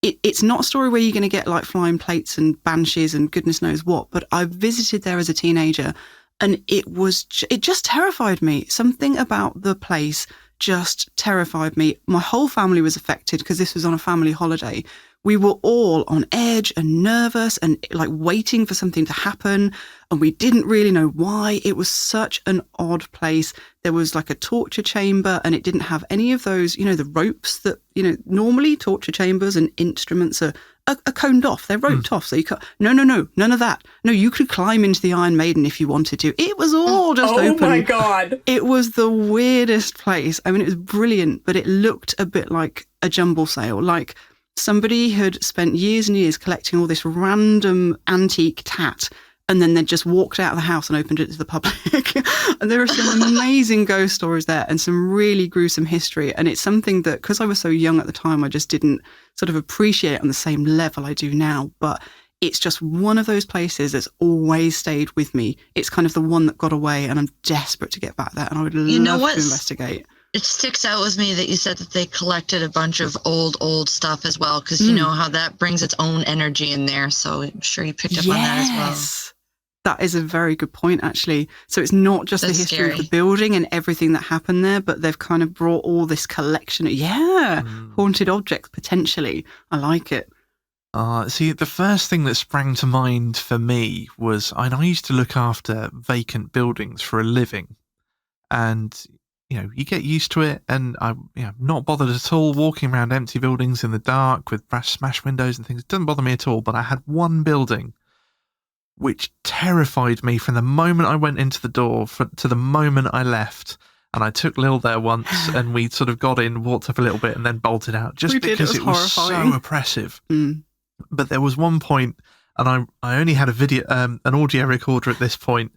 it's not a story where you're going to get flying plates and banshees and goodness knows what, but I visited there as a teenager and it just terrified me. Something about the place just terrified me. My whole family was affected because this was on a family holiday. we were all on edge and nervous and like waiting for something to happen. And we didn't really know why. It was such an odd place. There was like a torture chamber and it didn't have any of those, the ropes that, normally torture chambers and instruments are coned off. They're roped off. So you can't, no, none of that. No, you could climb into the Iron Maiden if you wanted to. It was all just open.
Oh my God.
It was the weirdest place. I mean, it was brilliant, but it looked a bit like a jumble sale. Like somebody had spent years and years collecting all this random antique tat, and then they just walked out of the house and opened it to the public. And there are some amazing ghost stories there and some really gruesome history. And it's something that, because I was so young at the time, I just didn't sort of appreciate it on the same level I do now. But it's just one of those places that's always stayed with me. It's kind of the one that got away, and I'm desperate to get back there. And I would love to investigate.
It sticks out with me that you said that they collected a bunch of old stuff as well, because you know how that brings its own energy in there. So I'm sure you picked up on that as well.
That is a very good point, actually. So it's not just the history of the building and everything that happened there, but they've kind of brought all this collection of, haunted objects, potentially. I like it.
See, the first thing that sprang to mind for me was I used to look after vacant buildings for a living. And, you get used to it. And I'm not bothered at all walking around empty buildings in the dark with smashed windows and things. It doesn't bother me at all. But I had one building which terrified me from the moment I went into the door to the moment I left. And I took Lil there once and we sort of got in, walked up a little bit and then bolted out just because it was so oppressive. But there was one point, and I only had an audio recorder at this point,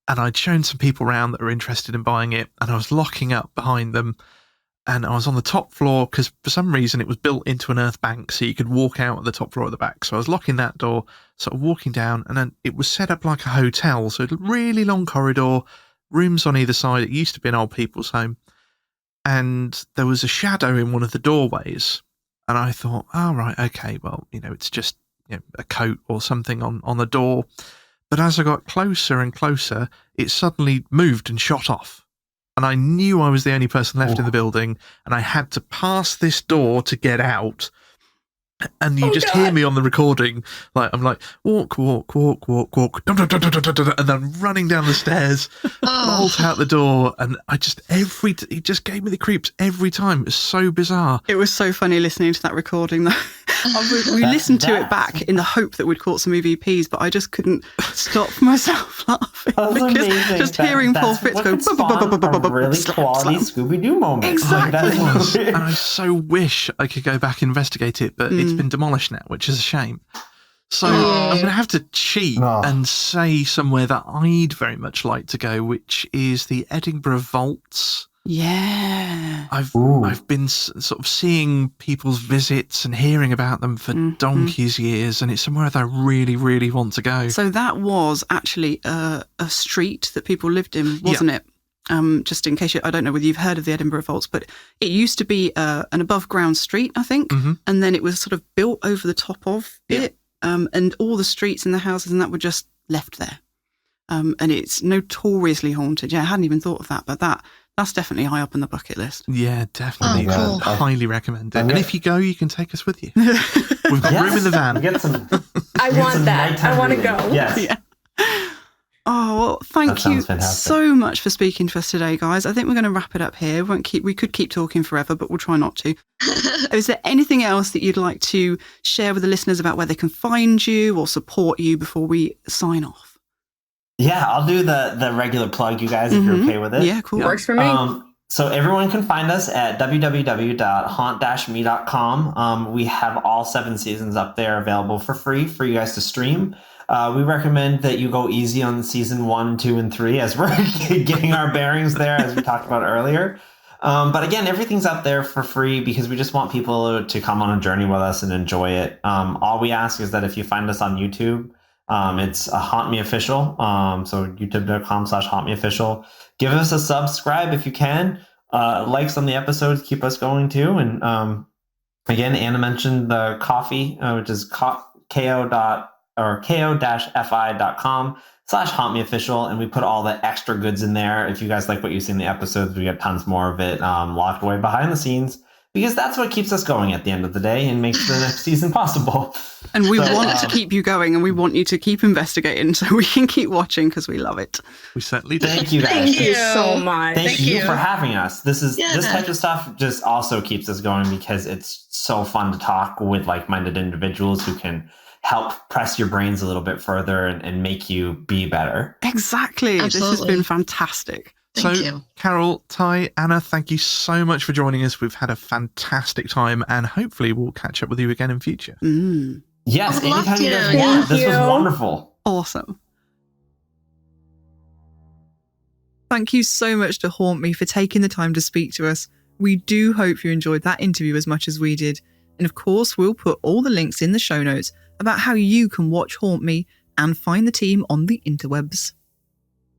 and I'd shown some people around that were interested in buying it, and I was locking up behind them. And I was on the top floor because for some reason it was built into an earth bank so you could walk out at the top floor at the back. So I was locking that door, sort of walking down, and then it was set up like a hotel. So a really long corridor, rooms on either side. It used to be an old people's home. And there was a shadow in one of the doorways. And I thought, oh, right, okay, well, it's just a coat or something on the door. But as I got closer and closer, it suddenly moved and shot off. And I knew I was the only person left in the building, and I had to pass this door to get out. And you just hear me on the recording, I'm like, walk, walk, walk, walk, walk, and then running down the stairs, bolt out the door, and it just gave me the creeps every time. It was so bizarre.
It was so funny listening to that recording, though. We listened to it back in the hope that we'd caught some EVPs, but I just couldn't stop myself laughing.
Amazing.
Just hearing Paul Fitz go,
really quality Scooby-Doo moment.
Exactly.
And I so wish I could go back and investigate it, but it's been demolished now, which is a shame. So I'm going to have to cheat and say somewhere that I'd very much like to go, which is the Edinburgh Vaults.
Yeah.
I've been sort of seeing people's visits and hearing about them for donkey's years, and it's somewhere that I really, really want to go.
So that was actually a street that people lived in, wasn't it? Just in case I don't know whether you've heard of the Edinburgh Vaults, but it used to be an above ground street, I think, and then it was sort of built over the top of it, and all the streets and the houses and that were just left there. And it's notoriously haunted. Yeah, I hadn't even thought of that, but that's definitely high up on the bucket list.
Yeah, definitely. Cool. Highly recommend it. And if you go, you can take us with you. We've got room in the van.
I want that. I want to go.
Yes.
Yeah. Oh, well, thank you so much for speaking to us today, guys. I think we're going to wrap it up here. We could keep talking forever, but we'll try not to. Is there anything else that you'd like to share with the listeners about where they can find you or support you before we sign off?
Yeah, I'll do the regular plug, you guys, if you're okay with it.
Yeah, cool.
Works for me.
So everyone can find us at www.haunt-me.com. We have all 7 seasons up there available for free for you guys to stream. We recommend that you go easy on season 1, 2, and 3 as we're getting our bearings there, as we talked about earlier. But again, everything's up there for free because we just want people to come on a journey with us and enjoy it. All we ask is that if you find us on YouTube, it's a Haunt Me Official. So youtube.com/hauntmeofficial. Give us a subscribe if you can. Likes on the episodes keep us going too. And again, Anna mentioned the coffee, which is ko-fi.com/hauntmeofficial, and we put all the extra goods in there. If you guys like what you see in the episodes, we got tons more of it locked away behind the scenes because that's what keeps us going at the end of the day and makes the next season possible.
And we want to keep you going, and we want you to keep investigating so we can keep watching because we love it.
We certainly do.
Thank you guys.
Thank you so much.
Thank you for having us. This type of stuff just also keeps us going because it's so fun to talk with like-minded individuals who can help press your brains a little bit further and make you be better.
Exactly.
Absolutely.
This has been fantastic.
Thank you.
Carol, Ty, Anna, thank you so much for joining us. We've had a fantastic time, and hopefully we'll catch up with you again in future.
Yes,
I would love
anytime you
to.
guys want. This was wonderful.
Awesome. Thank you so much to Haunt Me for taking the time to speak to us. We do hope you enjoyed that interview as much as we did. And of course, we'll put all the links in the show notes about how you can watch Haunt Me and find the team on the interwebs.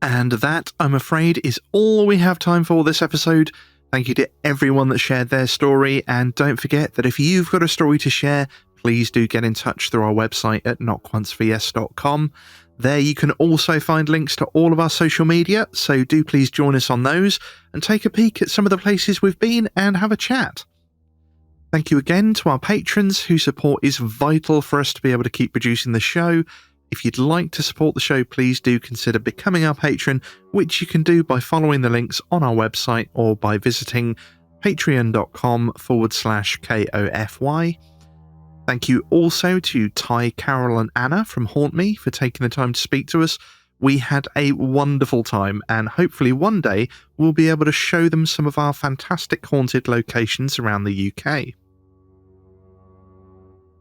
And that, I'm afraid, is all we have time for this episode. Thank you to everyone that shared their story, and don't forget that if you've got a story to share, please do get in touch through our website at notonceforyes.com. There you can also find links to all of our social media, so do please join us on those and take a peek at some of the places we've been and have a chat. Thank you again to our patrons, whose support is vital for us to be able to keep producing the show. If you'd like to support the show, please do consider becoming our patron, which you can do by following the links on our website or by visiting patreon.com/KOFY. Thank you also to Ty, Carol and Anna from Haunt Me for taking the time to speak to us. We had a wonderful time, and hopefully one day we'll be able to show them some of our fantastic haunted locations around the UK.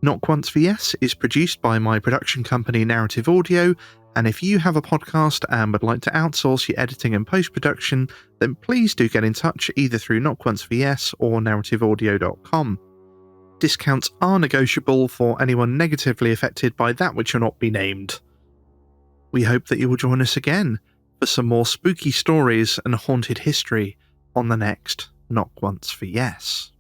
Not Once for Yes is produced by my production company Narrative Audio, and if you have a podcast and would like to outsource your editing and post-production, then please do get in touch either through Not Once for Yes or narrativeaudio.com. Discounts are negotiable for anyone negatively affected by that which will not be named. We hope that you will join us again for some more spooky stories and haunted history on the next Not Once for Yes.